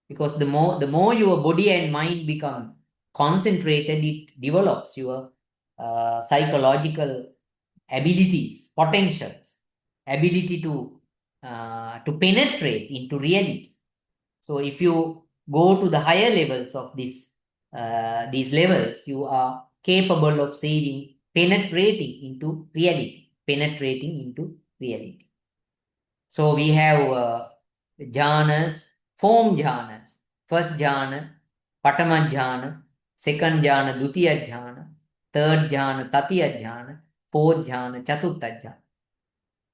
because the more your body and mind become concentrated, it develops your psychological abilities, potentials, ability to penetrate into reality. So if you go to the higher levels of these levels, you are capable of penetrating into reality. So we have jhanas, form jhanas. First jhana, patama jhana. Second jhana, dutiya jhana. Third jhana, tatiya jhana. Fourth jhana, chaturtha jhana.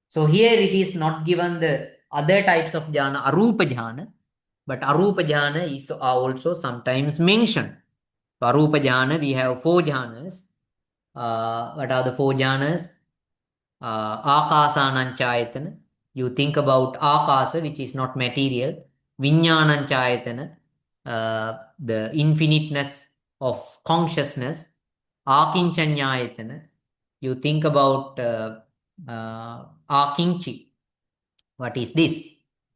So here it is not given the other types of jhana, arupa jhana, but arupa jhana is also sometimes mentioned. For arupa jhana, we have 4 jhanas. What are the 4 jhanas? Akasananchayatana. You think about akasa, which is not material. Viññānañcāyatana, the infiniteness of consciousness. Akinchanyayatana. You think about akinchi. What is this?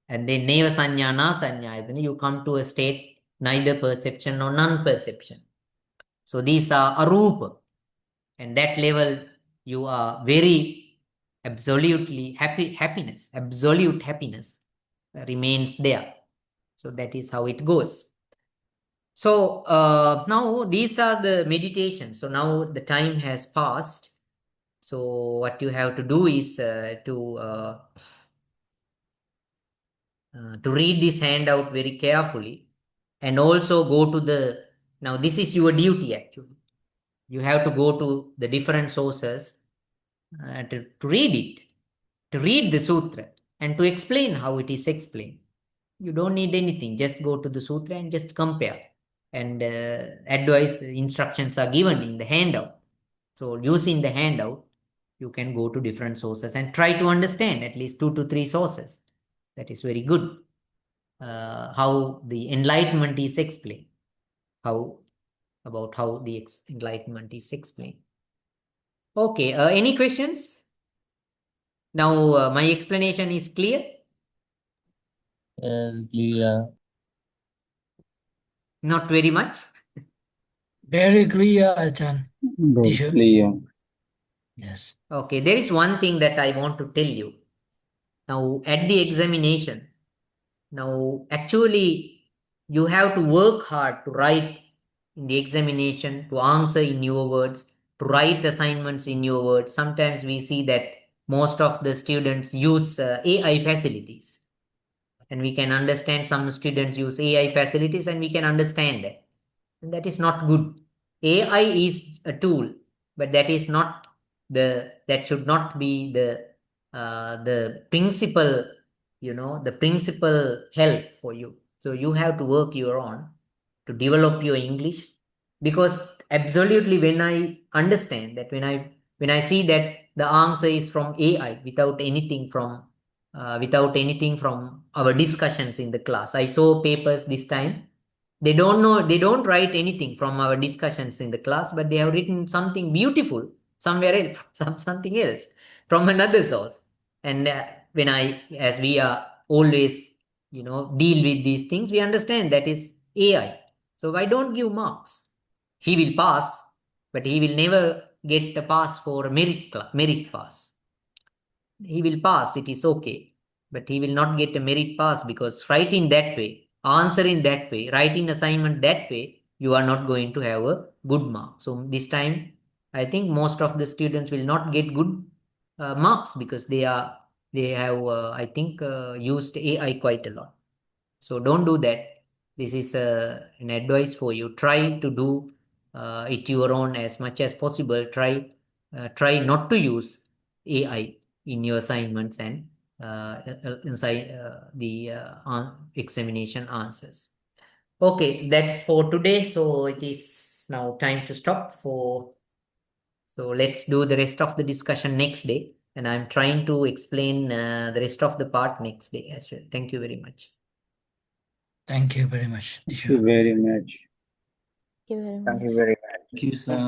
And then neva sanya na sanyayatana. You come to a state neither perception nor non-perception. So these are arupa. And that level you are very absolutely happiness, absolute happiness remains there. So that is how it goes. So now these are the meditations. So now the time has passed. So what you have to do is to read this handout very carefully, and also go to now this is your duty actually. You have to go to the different sources to read it, to read the sutra and to explain how it is explained. You don't need anything, just go to the sutra and just compare. And instructions are given in the handout. So using the handout, you can go to different sources and try to understand at least 2 to 3 sources. That is very good. How the enlightenment is explained. How the enlightenment is explained. Okay, any questions? Now my explanation is clear? Clear. Not very much? Very clear, Ajahn. Teacher. Clear. Yes. Okay, there is one thing that I want to tell you. Now, at the examination, now actually you have to work hard to write in the examination, to answer in your words, to write assignments in your words. Sometimes we see that most of the students use AI facilities. And we can understand some students use AI facilities and we can understand that. And that is not good. AI is a tool, but that is not that should not be the principal, the principal help for you. So you have to work your own to develop your English, because absolutely when I understand that, when I see that the answer is from AI without anything from our discussions in the class. I saw papers this time. They don't write anything from our discussions in the class, but they have written something beautiful somewhere else, something else from another source. And as we are always, deal with these things, we understand that is AI. So why don't give marks? He will pass, but he will never get a pass for a merit pass. He will pass, it is okay, but he will not get a merit pass, because writing that way, answering that way, writing assignment that way, you are not going to have a good mark. So this time, I think most of the students will not get good marks, because they have I think used AI quite a lot. So don't do that. This is an advice for you. Try to do it your own as much as possible. Try not to use AI in your assignments and inside the examination answers. Okay, that's for today. So it is now time to stop for. So let's do the rest of the discussion next day. And I'm trying to explain the rest of the part next day as well. Thank you very much. Thank you very much, teacher. Thank you very much. Thank you very much. Thank you very much. Thank you, sir.